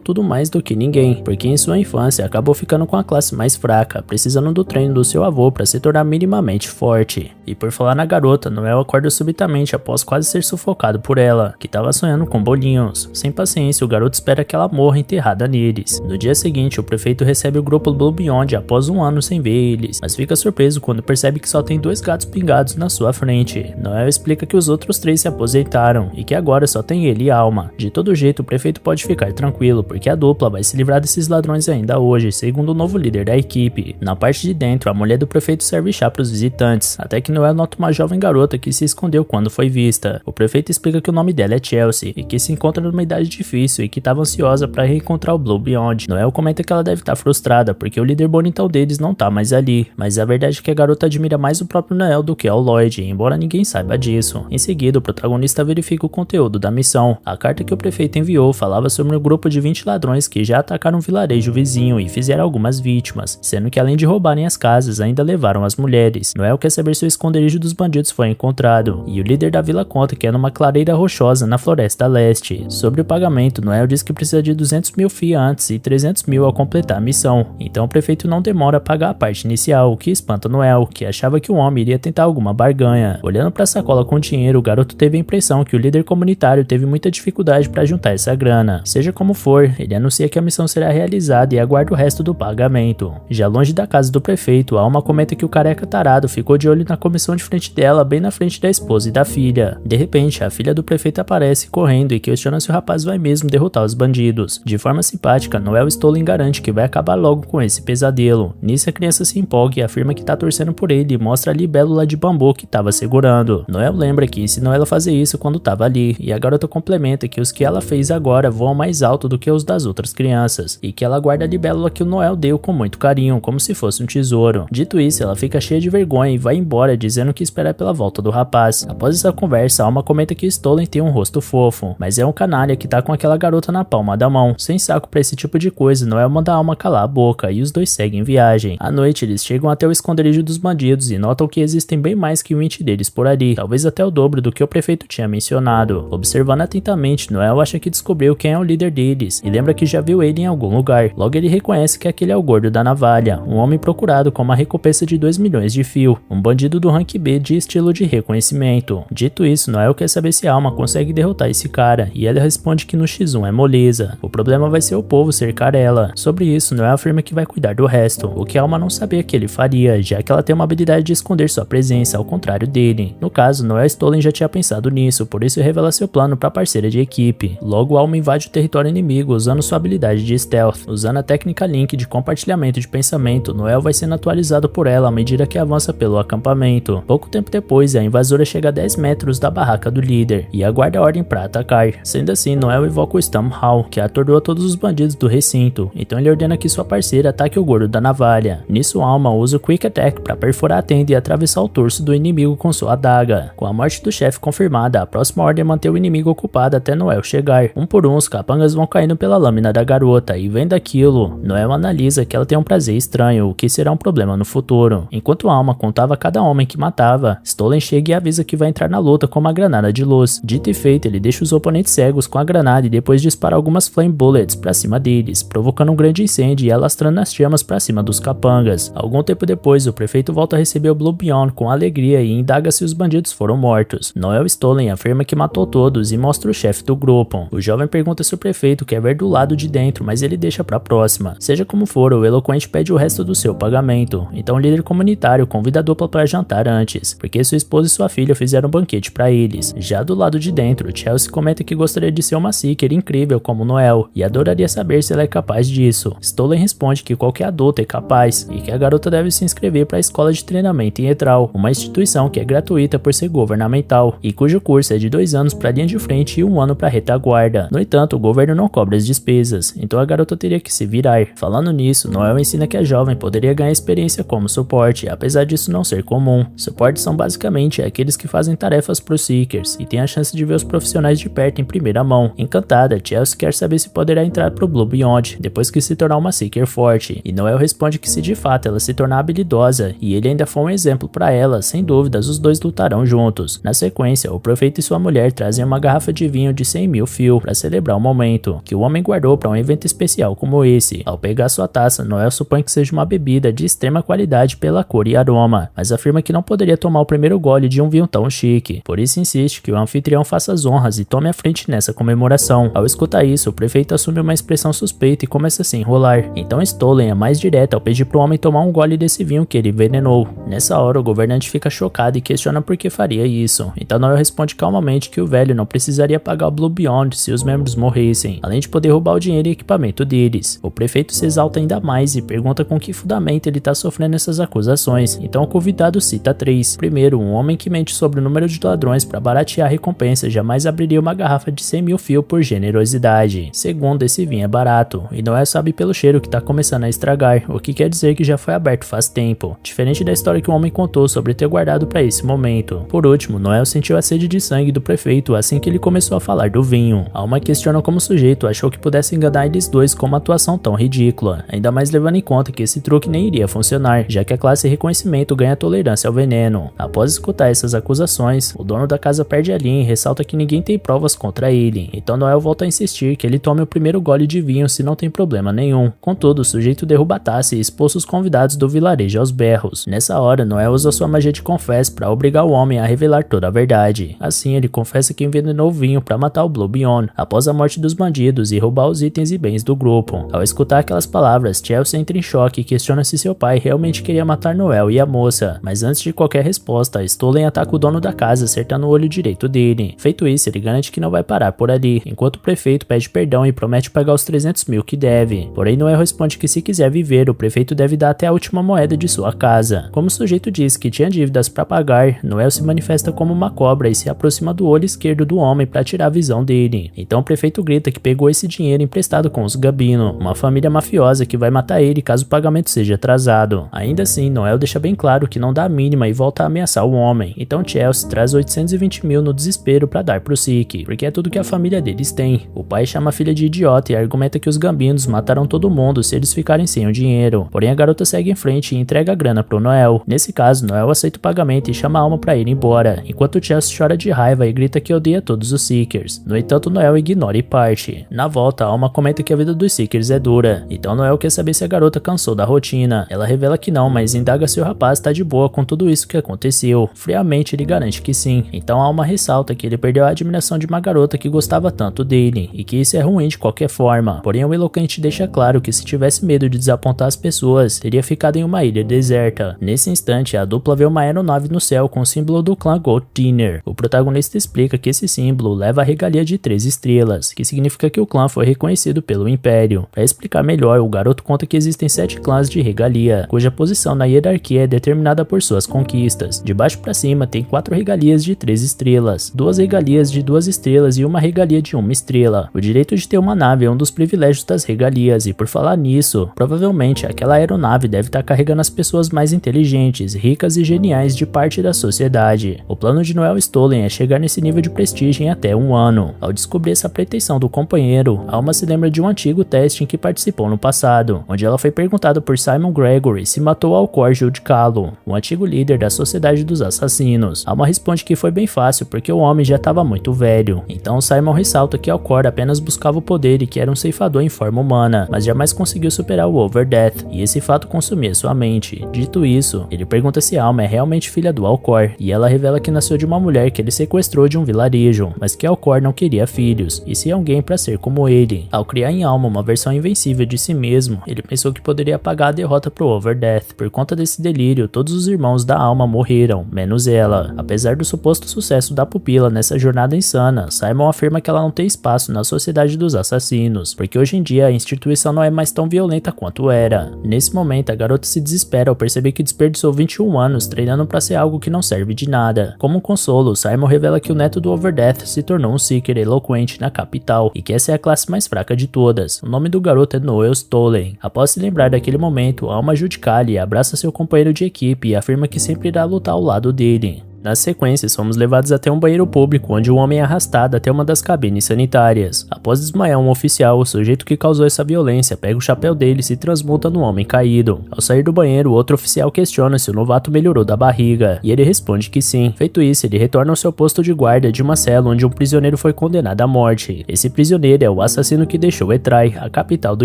tudo mais do que ninguém, porque em sua infância acabou ficando com a classe mais fraca, precisando do treino do seu avô para se tornar minimamente forte. E por falar na garota, Noel acorda subitamente após quase ser sufocado por ela, que estava sonhando com bolinhos. Sem paciência, o garoto espera que ela morra enterrada neles. No dia seguinte, o prefeito recebe o grupo Blue Beyond após um ano sem ver eles, mas fica surpreso quando percebe que só tem 2 gatos pingados na sua frente. Noel explica que os outros 3 se aposentaram e que agora só tem ele e Alma. De todo jeito, o prefeito pode ficar tranquilo, porque a dupla vai se livrar desses ladrões ainda hoje, segundo o novo líder da equipe. Na parte de dentro, a mulher do prefeito serve chá para os visitantes, até que Noel nota uma jovem garota que se escondeu quando foi vista. O prefeito explica que o nome dela é Chelsea e que se encontra numa idade difícil e que estava ansiosa para reencontrar o Blue Beyond. Noel comenta que ela deve estar frustrada porque o líder bonitão deles não tá mais ali, mas a verdade é que a garota admira mais o próprio Noel do que ao Lloyd, embora ninguém saiba disso. Em seguida, o protagonista verifica o conteúdo da missão. A carta que o prefeito enviou falava sobre um grupo de 20 ladrões que já atacaram um vilarejo vizinho e fizeram algumas vítimas, sendo que além de roubarem as casas, ainda levaram as mulheres. Noel quer saber se o esconderijo dos bandidos foi encontrado, e o líder da vila conta que é numa clareira rochosa na floresta leste. Sobre o pagamento, Noel diz que precisa de 200 mil antes e 300 mil ao completar a missão, então o prefeito não demora a pagar a parte inicial, o que espanta Noel, que achava que o homem iria tentar alguma barganha. Olhando para a sacola com dinheiro, o garoto teve a impressão que o líder comunitário teve muita dificuldade para juntar essa grana. Seja como for, ele anuncia que a missão será realizada e aguarda o resto do pagamento. Já longe da casa do prefeito, Alma comenta que o careca tarado ficou de olho na comissão de frente dela, bem na frente da esposa e da filha. De repente, a filha do prefeito aparece correndo e questiona se o rapaz vai mesmo derrotar os bandidos. De forma simpática, Noel Stolen garante que vai acabar logo com esse pesadelo. Nisso, a criança se empolga e afirma que tá torcendo por ele e mostra a libélula de bambu que tava segurando. Noel lembra que ensinou ela a fazer isso quando tava ali, e a garota complementa que os que ela fez agora voam mais alto do que os das outras crianças, e que ela guarda a libélula que o Noel deu com muito carinho, como se fosse um tesouro. Dito isso, ela fica cheia de vergonha e vai embora, dizendo que espera pela volta do rapaz. Após essa conversa, Alma comenta que Stolen tem um rosto fofo, mas é um canalha que tá com aquela garota na palma da mão. Sem saco pra esse tipo de coisa, Noel manda a Alma calar a boca e os dois seguem viagem. À noite, eles chegam até o esconderijo dos bandidos e notam que existem bem mais que 20 deles por ali, talvez até o dobro do que o prefeito tinha mencionado. Observando atentamente, Noel acha que descobriu quem é o líder deles e lembra que já viu ele em algum lugar. Logo ele reconhece que aquele é o gordo da navalha, um homem procurado com uma recompensa de 2 milhões de fio, um bandido do rank B de estilo de reconhecimento. Dito isso, Noel quer saber se Alma consegue derrotar esse cara, e ela responde que no X1 é moleza. O problema vai ser o povo cercar ela. Sobre isso, Noel afirma que vai cuidar do resto, o que Alma não sabia que ele faria, já que ela tem uma habilidade de esconder sua presença, ao contrário dele. No caso, Noel Stolen já tinha pensado nisso, por isso revela seu plano para a parceira de equipe. Logo, Alma invade o território inimigo usando sua habilidade de stealth. Usando a técnica Link de compartilhamento de pensamento, Noel vai sendo atualizado por ela à medida que avança pelo acampamento. Pouco tempo depois, a invasora chega a 10 metros da barraca do líder e aguarda a ordem para atacar. Sendo assim, Noel invoca o Stamhal, que atordoa todos os bandidos do recinto, então ele ordena que sua parceira ataque o gordo da navalha. Nisso, Alma usa o Quick Attack para perfurar a tenda e atravessar o torso do inimigo com sua adaga. Com a morte do chefe confirmada, a próxima ordem é manter o inimigo ocupado até Noel chegar. Um por um, os capangas vão caindo pela lâmina da garota, e vendo aquilo, Noel analisa que ela tem um prazer estranho, o que será um problema no futuro. Enquanto Alma contava cada homem que matava, Stolen chega e avisa que vai entrar na luta com uma granada de luz. Dito e feito, ele deixa os oponentes cegos com a granada e depois dispara algumas flame bullets pra cima deles, provocando um grande incêndio e alastrando as chamas pra cima dos capangas. Algum tempo depois, o prefeito volta a receber o Blue Beyond com alegria e indaga se os bandidos foram mortos. Noel Stolen afirma que matou todos e mostra o chefe do grupo. O jovem pergunta se o prefeito quer ver do lado de dentro, mas ele deixa pra próxima. Seja como for, o eloquente pede o resto do seu pagamento, então o líder comunitário convida a dupla para jantar antes, porque sua esposa e sua filha fizeram um banquete para eles. Já do lado de dentro, Chelsea comenta que gostaria de ser uma Seeker incrível como Noelle, e adoraria saber se ela é capaz disso. Stolen responde que qualquer adulto é capaz, e que a garota deve se inscrever para a escola de treinamento em Etral, uma instituição que é gratuita por ser governamental, e cujo curso é de 2 anos para linha de frente e 1 ano para retaguarda. No entanto, o governo não cobra as despesas, então a garota teria que se virar. Falando nisso, Noelle ensina que a jovem poderia ganhar experiência como suporte, apesar disso não ser comum. Suportes são basicamente aqueles que fazem tarefas para os Seekers, e têm a chance de ver os profissionais de perto em primeira mão. Encantada, Chelsea quer saber se poderá entrar pro Blue Beyond, depois que se tornar uma Seeker forte, e Noelle responde que se de fato ela se tornar habilidosa, e ele ainda for um exemplo para ela, sem dúvidas os dois lutarão juntos. Na sequência, o prefeito e sua mulher trazem uma garrafa de vinho de 100.000 fio para celebrar o momento, que o homem guardou para um evento especial como esse. Ao pegar sua taça, Noelle supõe que seja uma bebida de extrema qualidade pela cor e aroma, mas afirma que não poderia tomar o primeiro gole de um vinho tão chique. Por isso insiste que o anfitrião faça as honras e tome a frente nessa comemoração. Ao escutar isso, o prefeito assume uma expressão suspeita e começa a se enrolar. Então Stolen é mais direta ao pedir pro homem tomar um gole desse vinho que ele envenenou. Nessa hora, o governante fica chocado e questiona por que faria isso. Então Noelle responde calmamente que o velho não precisaria pagar o Blue Beyond se os membros morressem, além de poder roubar o dinheiro e equipamento deles. O prefeito se exalta ainda mais e pergunta com que fundamento ele está sofrendo essas acusações. Então o convidado cita 3. Primeiro, um homem que mente sobre o número de ladrões para baratear a recompensa jamais abriria uma garrafa de 100.000 fio por generosidade. Segundo, esse vinho é barato, e Noelle sabe pelo cheiro que está começando a estragar, o que quer dizer que já foi aberto faz tempo, diferente da história que o homem contou sobre ter guardado para esse momento. Por último, Noelle sentiu a sede de sangue do prefeito assim que ele começou a falar do vinho. Alma questiona como o sujeito achou que pudesse enganar eles dois com uma atuação tão ridícula, ainda mais levando em conta que esse truque nem iria funcionar, já que a classe reconhecimento ganha tolerância ao veneno. Após escutar essas acusações, o dono da casa perde a linha e ressalta que ninguém tem provas contra ele, então Noelle volta a insistir que ele tome o primeiro gole de vinho se não tem problema nenhum. Contudo, o sujeito derruba a taça e expulsa os convidados do vilarejo aos berros. Nessa hora, Noelle usa sua magia de confess para obrigar o homem a revelar toda a verdade. Assim, ele confessa que envenenou o vinho para matar o Blue Beyond após a morte dos bandidos e roubar os itens e bens do grupo. Ao escutar aquelas palavras, Chelsea entra em choque e questiona se seu pai realmente queria matar Noelle e a moça, mas antes de qualquer resposta, Stolen ataca o dono da casa, acertando o olho direito dele. Feito isso, ele garante que não vai parar por ali, enquanto o prefeito pede perdão e promete pagar os 300.000 que deve. Porém, Noelle responde que se quiser viver, o prefeito deve dar até a última moeda de sua casa. Como o sujeito diz que tinha dívidas para pagar, Noelle se manifesta como uma cobra e se aproxima do olho esquerdo do homem para tirar a visão dele. Então o prefeito grita que pegou esse dinheiro emprestado com os Gambino, uma família mafiosa que vai matar ele caso o pagamento seja atrasado. Ainda assim, Noelle deixa bem claro que não dá a mínima e volta a ameaçar o homem. Então Chelsea traz 820.000 no desespero para dar pro Seek, porque é tudo que a família deles tem. O pai chama a filha de idiota e argumenta que os Gambinos mataram todo mundo se eles ficarem sem o dinheiro. Porém, a garota segue em frente e entrega a grana pro Noelle. Nesse caso, Noelle aceita o pagamento e chama a Alma para ir embora, enquanto Chelsea chora de raiva e grita que odeia todos os Seekers. No entanto, Noelle ignora e parte. Na volta, a Alma comenta que a vida dos Seekers é dura, então Noelle quer saber se a garota cansou da rotina. Ela revela que não, mas indaga se o rapaz tá de boa com tudo isso que aconteceu. Friamente, ele garante que sim. Então a Alma ressalta que ele perdeu a admiração de uma garota que gostava tanto dele, e que isso é ruim de qualquer forma. Porém, o eloquente deixa claro que se tivesse medo de desapontar as pessoas, teria ficado em uma ilha deserta. Nesse instante, a dupla vê uma aeronave no céu com o símbolo do clã Gold Dinner. O protagonista explica que esse símbolo leva a regalia de 3 estrelas, que significa que o clã foi reconhecido pelo Império. Para explicar melhor, o garoto conta que existem 7 clãs de regalia, cuja posição na hierarquia é determinada por suas conquistas. De baixo para cima, tem 4 regalias de 3 estrelas, 2 regalias de 2 estrelas e uma regalia de 1 estrela. O direito de ter uma nave é um dos privilégios das regalias, e por falar nisso, provavelmente aquela aeronave deve estar carregando as pessoas mais inteligentes, ricas e geniais de parte da sociedade. O plano de Noelle Stolen é chegar nesse nível de prestígio em até 1 ano. Ao descobrir essa pretensão do companheiro, Alma se lembra de um antigo teste em que participou no passado, onde ela foi perguntada por Simon Gregory se matou Alcor Judicalo, o antigo líder da Sociedade dos Assassinos. Alma responde que foi bem fácil porque o homem já estava muito velho. Então Simon ressalta que Alcor apenas buscava o poder e que era um ceifador em forma humana, mas jamais conseguiu superar o Overdeath, e esse fato consumia sua mente. Dito isso, ele pergunta se Alma é realmente filha do Alcor, e ela revela que nasceu de uma mulher que ele sequestrou de um vilarejo, mas que Alcor não queria filhos, e se alguém para ser como ele. Ao criar em Alma uma versão invencível de si mesmo, ele pensou que poderia apagar a derrota pro Overdeath. Por conta desse delírio, todos os irmãos da alma morreram, menos ela. Apesar do suposto sucesso da pupila nessa jornada insana, Simon afirma que ela não tem espaço na sociedade dos assassinos, porque hoje em dia a instituição não é mais tão violenta quanto era. Nesse momento, a garota se desespera ao perceber que desperdiçou 21 anos treinando para ser algo que não serve de nada. Como um consolo, Simon revela que o neto do Overdeath se tornou um Seeker eloquente na capital e que essa é a classe mais fraca de todas. O nome do garoto é Noel Stolen. Após se lembrar daquele momento, Alma Judicalia abraça seu companheiro de equipe e afirma que sempre irá lutar ao lado dele. Nas sequências, somos levados até um banheiro público, onde um homem é arrastado até uma das cabines sanitárias. Após desmaiar um oficial, o sujeito que causou essa violência pega o chapéu dele e se transmuta no homem caído. Ao sair do banheiro, o outro oficial questiona se o novato melhorou da barriga, e ele responde que sim. Feito isso, ele retorna ao seu posto de guarda de uma cela onde um prisioneiro foi condenado à morte. Esse prisioneiro é o assassino que deixou Etrai, a capital do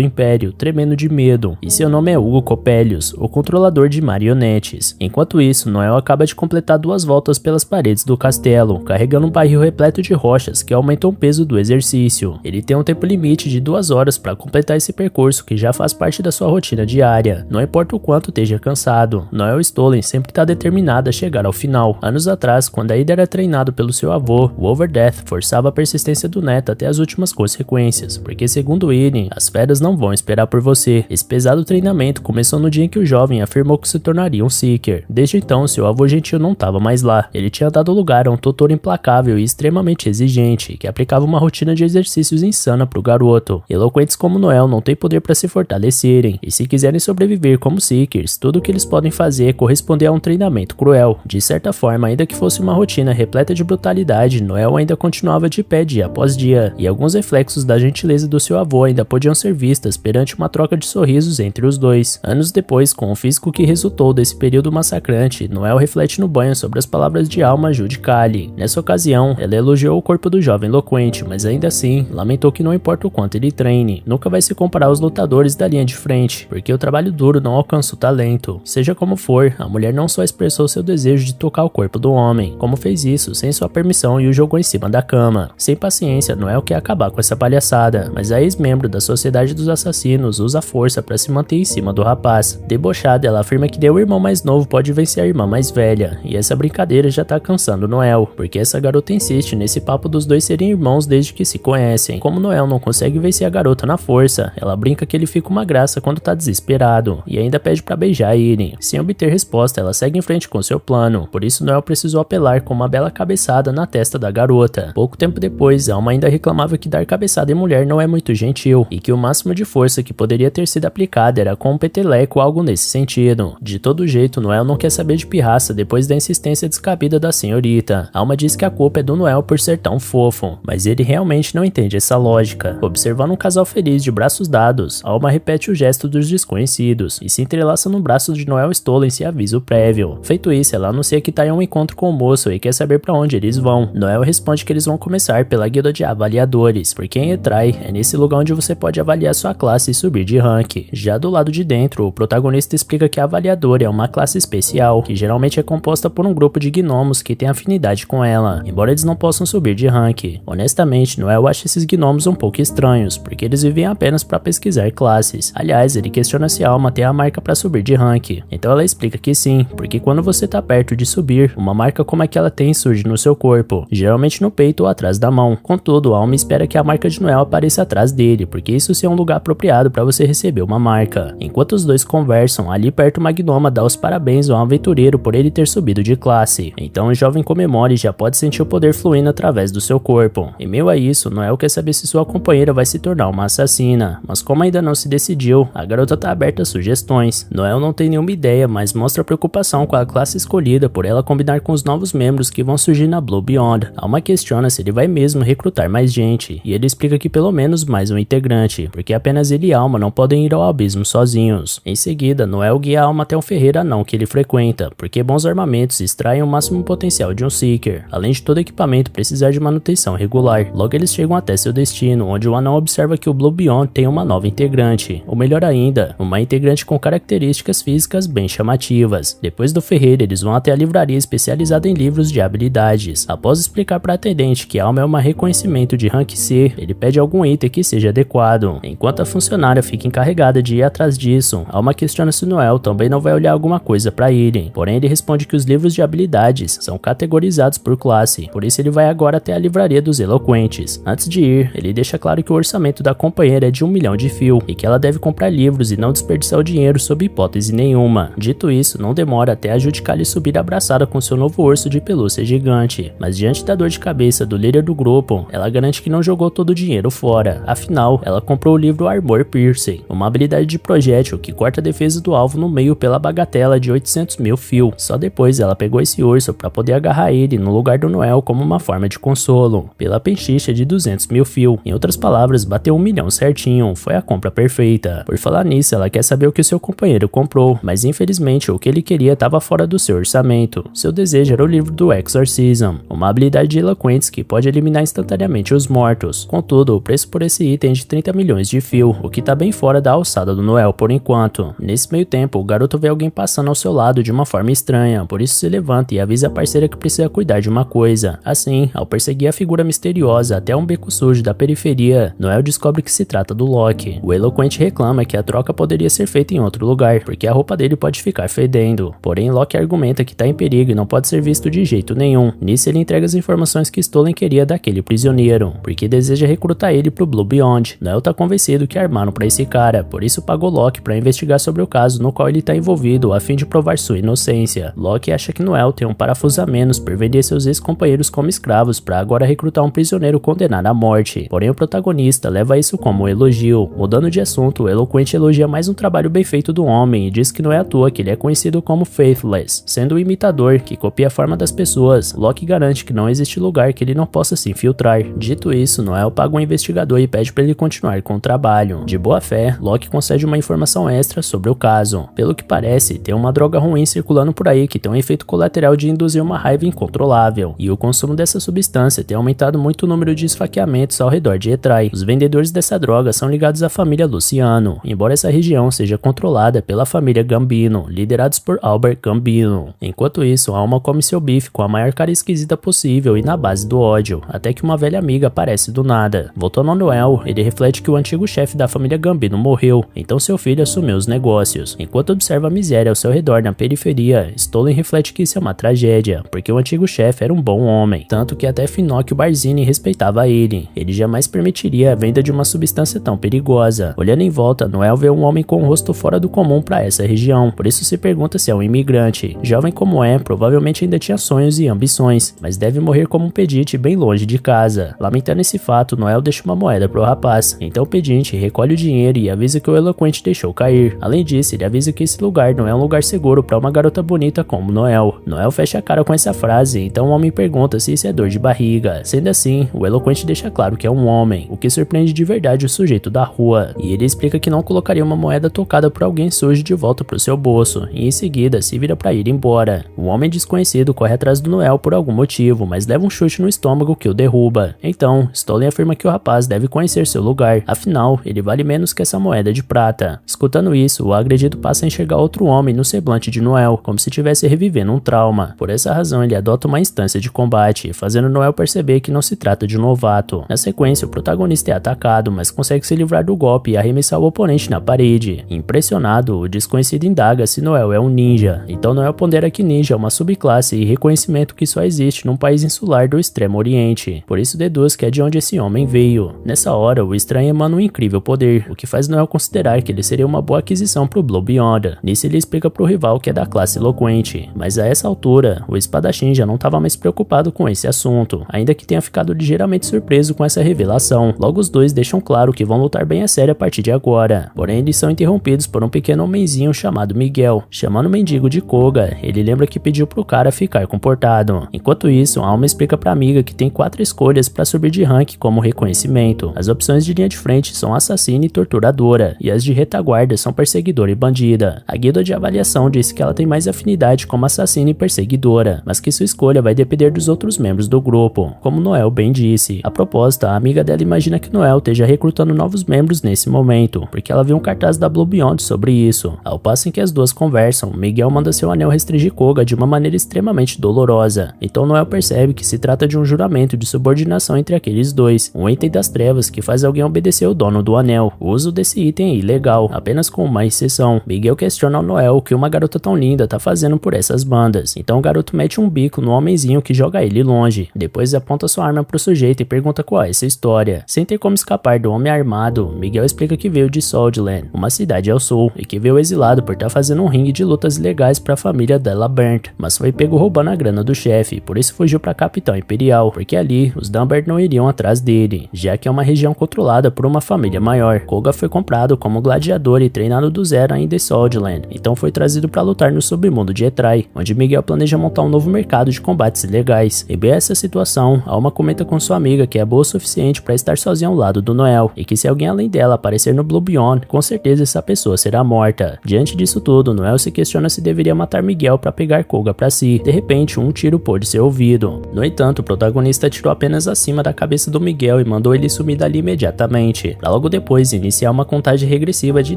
Império, tremendo de medo, e seu nome é Hugo Coppelius, o controlador de marionetes. Enquanto isso, Noel acaba de completar 2 voltas pelas paredes do castelo, carregando um barril repleto de rochas que aumentam o peso do exercício. Ele tem um tempo limite de 2 horas para completar esse percurso que já faz parte da sua rotina diária. Não importa o quanto esteja cansado, Noel Stolen sempre está determinado a chegar ao final. Anos atrás, quando ainda era treinado pelo seu avô, o Overdeath forçava a persistência do neto até as últimas consequências, porque segundo ele, as feras não vão esperar por você. Esse pesado treinamento começou no dia em que o jovem afirmou que se tornaria um Seeker. Desde então, seu avô gentil não estava mais lá. Ele tinha dado lugar a um tutor implacável e extremamente exigente, que aplicava uma rotina de exercícios insana para o garoto. Eloquentes como Noel não têm poder para se fortalecerem, e se quiserem sobreviver como Seekers, tudo o que eles podem fazer é corresponder a um treinamento cruel. De certa forma, ainda que fosse uma rotina repleta de brutalidade, Noel ainda continuava de pé dia após dia, e alguns reflexos da gentileza do seu avô ainda podiam ser vistas perante uma troca de sorrisos entre os dois. Anos depois, com o físico que resultou desse período massacrante, Noel reflete no banho sobre as palavras de Alma Judicalia. Nessa ocasião, ela elogiou o corpo do jovem eloquente, mas ainda assim, lamentou que não importa o quanto ele treine, nunca vai se comparar aos lutadores da linha de frente, porque o trabalho duro não alcança o talento. Seja como for, a mulher não só expressou seu desejo de tocar o corpo do homem, como fez isso sem sua permissão e o jogou em cima da cama. Sem paciência, Noel quer acabar com essa palhaçada, mas a ex-membro da Sociedade dos Assassinos usa a força para se manter em cima do rapaz. Debochada, ela afirma que o irmão mais novo pode vencer a irmã mais velha, e essa brincadeira já tá cansando Noel, porque essa garota insiste nesse papo dos dois serem irmãos desde que se conhecem. Como Noel não consegue vencer a garota na força, ela brinca que ele fica uma graça quando tá desesperado, e ainda pede pra beijar ele. Sem obter resposta, ela segue em frente com seu plano, por isso Noel precisou apelar com uma bela cabeçada na testa da garota. Pouco tempo depois, Alma ainda reclamava que dar cabeçada em mulher não é muito gentil, e que o máximo de força que poderia ter sido aplicada era com um peteleco ou algo nesse sentido. De todo jeito, Noel não quer saber de pirraça depois da insistência descabida da senhorita. Alma diz que a culpa é do Noel por ser tão fofo, mas ele realmente não entende essa lógica. Observando um casal feliz de braços dados, Alma repete o gesto dos desconhecidos e se entrelaça no braço de Noel Stolen sem aviso prévio. Feito isso, ela anuncia que tá em um encontro com o moço e quer saber pra onde eles vão. Noel responde que eles vão começar pela guilda de avaliadores, porque em Etrai é nesse lugar onde você pode avaliar sua classe e subir de rank. Já do lado de dentro, o protagonista explica que a avaliadora é uma classe especial, que geralmente é composta por um grupo de gnomos que tem afinidade com ela, embora eles não possam subir de rank. Honestamente, Noel acha esses gnomos um pouco estranhos, porque eles vivem apenas para pesquisar classes. Aliás, ele questiona se a Alma tem a marca para subir de rank. Então ela explica que sim, porque quando você tá perto de subir, uma marca como a que ela tem surge no seu corpo, geralmente no peito ou atrás da mão. Contudo, a Alma espera que a marca de Noel apareça atrás dele, porque isso sim é um lugar apropriado para você receber uma marca. Enquanto os dois conversam, ali perto uma gnoma dá os parabéns ao aventureiro por ele ter subido de classe. Então o jovem comemora e já pode sentir o poder fluindo através do seu corpo. Em meio a isso, Noel quer saber se sua companheira vai se tornar uma assassina, mas como ainda não se decidiu, a garota tá aberta a sugestões. Noel não tem nenhuma ideia, mas mostra preocupação com a classe escolhida por ela combinar com os novos membros que vão surgir na Blue Beyond. Alma questiona se ele vai mesmo recrutar mais gente, e ele explica que pelo menos mais um integrante, porque apenas ele e Alma não podem ir ao abismo sozinhos. Em seguida, Noel guia a Alma até um ferreiro anão que ele frequenta, porque bons armamentos extraem o máximo potencial de um Seeker, além de todo equipamento precisar de manutenção regular. Logo eles chegam até seu destino, onde o anão observa que o Blue Beyond tem uma nova integrante, ou melhor ainda, uma integrante com características físicas bem chamativas. Depois do ferreiro, eles vão até a livraria especializada em livros de habilidades. Após explicar para a atendente que a alma é um reconhecimento de rank C, ele pede algum item que seja adequado. Enquanto a funcionária fica encarregada de ir atrás disso, Alma questiona se Noel também não vai olhar alguma coisa para ele. Porém, ele responde que os livros de habilidades são categorizados por classe, por isso ele vai agora até a livraria dos eloquentes. Antes de ir, ele deixa claro que o orçamento da companheira é de 1 milhão de fio e que ela deve comprar livros e não desperdiçar o dinheiro sob hipótese nenhuma. Dito isso, não demora até a Judicaly subir abraçada com seu novo urso de pelúcia gigante, mas diante da dor de cabeça do líder do grupo, ela garante que não jogou todo o dinheiro fora. Afinal, ela comprou o livro Armor Piercing, uma habilidade de projétil que corta a defesa do alvo no meio pela bagatela de 800 mil fio. Só depois ela pegou esse urso para poder agarrar ele no lugar do Noel como uma forma de consolo, pela penchicha de 200 mil fio. Em outras palavras, bateu 1 milhão certinho, foi a compra perfeita. Por falar nisso, ela quer saber o que o seu companheiro comprou, mas infelizmente o que ele queria estava fora do seu orçamento. Seu desejo era o livro do Exorcism, uma habilidade de eloquentes que pode eliminar instantaneamente os mortos. Contudo, o preço por esse item é de 30 milhões de fio, o que tá bem fora da alçada do Noel por enquanto. Nesse meio tempo, o garoto vê alguém passando ao seu lado de uma forma estranha, por isso se levanta e avisa a parceira que precisa cuidar de uma coisa. Assim, ao perseguir a figura misteriosa até um beco sujo da periferia, Noel descobre que se trata do Loki. O eloquente reclama que a troca poderia ser feita em outro lugar, porque a roupa dele pode ficar fedendo. Porém, Loki argumenta que tá em perigo e não pode ser visto de jeito nenhum. Nisso ele entrega as informações que Stolen queria daquele prisioneiro, porque deseja recrutar ele pro Blue Beyond. Noel tá convencido que armaram pra esse cara, por isso pagou Loki pra investigar sobre o caso no qual ele tá envolvido a fim de provar sua inocência. Loki acha que Noel tem um parafuso a menos por vender seus ex-companheiros como escravos pra agora recrutar um prisioneiro condenado à morte. Porém o protagonista leva isso como um elogio. Mudando de assunto, o eloquente elogia mais um trabalho bem feito do homem e diz que não é à toa que ele é conhecido como Faithless, sendo um imitador que copia a forma das pessoas. Loki garante que não existe lugar que ele não possa se infiltrar. Dito isso, Noel paga um investigador e pede para ele continuar com o trabalho. De boa fé, Loki concede uma informação extra sobre o caso. Pelo que parece, tem uma droga ruim circulando por aí que tem um efeito colateral de induzir uma raiva incontrolável, e o consumo dessa substância tem aumentado muito o número de esfaqueamentos ao redor de Etrai. Os vendedores dessa droga são ligados à família Luciano, embora essa região seja controlada pela família Gambino, liderados por Albert Gambino. Enquanto isso, Alma come seu bife com a maior cara esquisita possível e na base do ódio, até que uma velha amiga aparece do nada. Voltando ao Noel, ele reflete que o antigo chefe da família Gambino morreu, então seu filho assumiu os negócios. Enquanto observa a miséria ao seu redor na periferia, Stolen reflete que isso é uma tragédia, porque o antigo chefe era um bom homem, tanto que até Finocchio Barzini respeitava ele. Ele jamais permitiria a venda de uma substância tão perigosa. Olhando em volta, Noel vê um homem com um rosto fora do comum para essa região, por isso se pergunta se é um imigrante. Jovem como é, provavelmente ainda tinha sonhos e ambições, mas deve morrer como um pedinte bem longe de casa. Lamentando esse fato, Noel deixa uma moeda pro rapaz, então o pedinte recolhe o dinheiro e avisa que o eloquente deixou cair. Além disso, ele avisa que esse lugar não é um lugar seguro para uma garota bonita como Noel. Noel fecha a cara com essa frase, então o homem pergunta se isso é dor de barriga. Sendo assim, o eloquente deixa claro que é um homem, o que surpreende de verdade o sujeito da rua, e ele explica que não colocaria uma moeda tocada por alguém sujo de volta pro seu bolso, e em seguida se vira para ir embora. O homem desconhecido corre atrás do Noel por algum motivo, mas leva um chute no estômago que o derruba. Então, Stolen afirma que o rapaz deve conhecer seu lugar, afinal, ele vale menos que essa moeda de prata. Escutando isso, o agredido passa a enxergar outro homem no semblante de Noel, como se estivesse revivendo um trauma. Por essa razão, ele adota uma instância de combate, fazendo Noel perceber que não se trata de um novato. Na sequência, o protagonista é atacado, mas consegue se livrar do golpe e arremessar o oponente na parede. Impressionado, o desconhecido indaga se Noel é um ninja. Então Noel pondera que ninja é uma subclasse e reconhecimento que só existe num país insular do Extremo Oriente. Por isso deduz que é de onde esse homem veio. Nessa hora, o estranho emana um incrível poder, o que faz Noel considerar que ele seria uma boa aquisição pro Blue Beyond. Nisso ele explica pro rival que é da classe eloquente, mas a essa altura, o espadachim já não estava mais preocupado com esse assunto, ainda que tenha ficado ligeiramente surpreso com essa revelação. Logo os dois deixam claro que vão lutar bem a sério a partir de agora, porém eles são interrompidos por um pequeno homenzinho chamado Miguel. Chamando o mendigo de Koga, ele lembra que pediu pro cara ficar comportado. Enquanto isso, a Alma explica pra amiga que tem 4 escolhas para subir de rank como reconhecimento. As opções de linha de frente são assassina e torturadora, e as de retaguarda são perseguidora e bandida. A guia de avaliação disse que ela tem mais afinidade como assassina e perseguidora. seguidora, mas que sua escolha vai depender dos outros membros do grupo. Como Noel bem disse, a proposta, a amiga dela imagina que Noel esteja recrutando novos membros nesse momento, porque ela viu um cartaz da Blue Beyond sobre isso. Ao passo em que as duas conversam, Miguel manda seu anel restringir Koga de uma maneira extremamente dolorosa. Então Noel percebe que se trata de um juramento de subordinação entre aqueles dois, um item das trevas que faz alguém obedecer ao dono do anel. O uso desse item é ilegal, apenas com uma exceção. Miguel questiona ao Noel o que uma garota tão linda tá fazendo por essas bandas. Então o garoto mete um bico no homenzinho que joga ele longe. Depois aponta sua arma pro sujeito e pergunta qual é essa história. Sem ter como escapar do homem armado, Miguel explica que veio de Saltland, uma cidade ao sul, e que veio exilado por estar fazendo um ringue de lutas ilegais pra família della Burnt, mas foi pego roubando a grana do chefe, por isso fugiu pra capital imperial, porque ali os Dunbert não iriam atrás dele, já que é uma região controlada por uma família maior. Koga foi comprado como gladiador e treinado do zero ainda em Saltland, então foi trazido pra lutar no submundo de Etrai, onde Miguel planeja montar um novo mercado de combates ilegais. E bem essa situação, Alma comenta com sua amiga que é boa o suficiente pra estar sozinha ao lado do Noel, e que se alguém além dela aparecer no Blue Beyond, com certeza essa pessoa será morta. Diante disso tudo, Noel se questiona se deveria matar Miguel pra pegar Koga pra si. De repente, um tiro pôde ser ouvido. No entanto, o protagonista atirou apenas acima da cabeça do Miguel e mandou ele sumir dali imediatamente, pra logo depois iniciar uma contagem regressiva de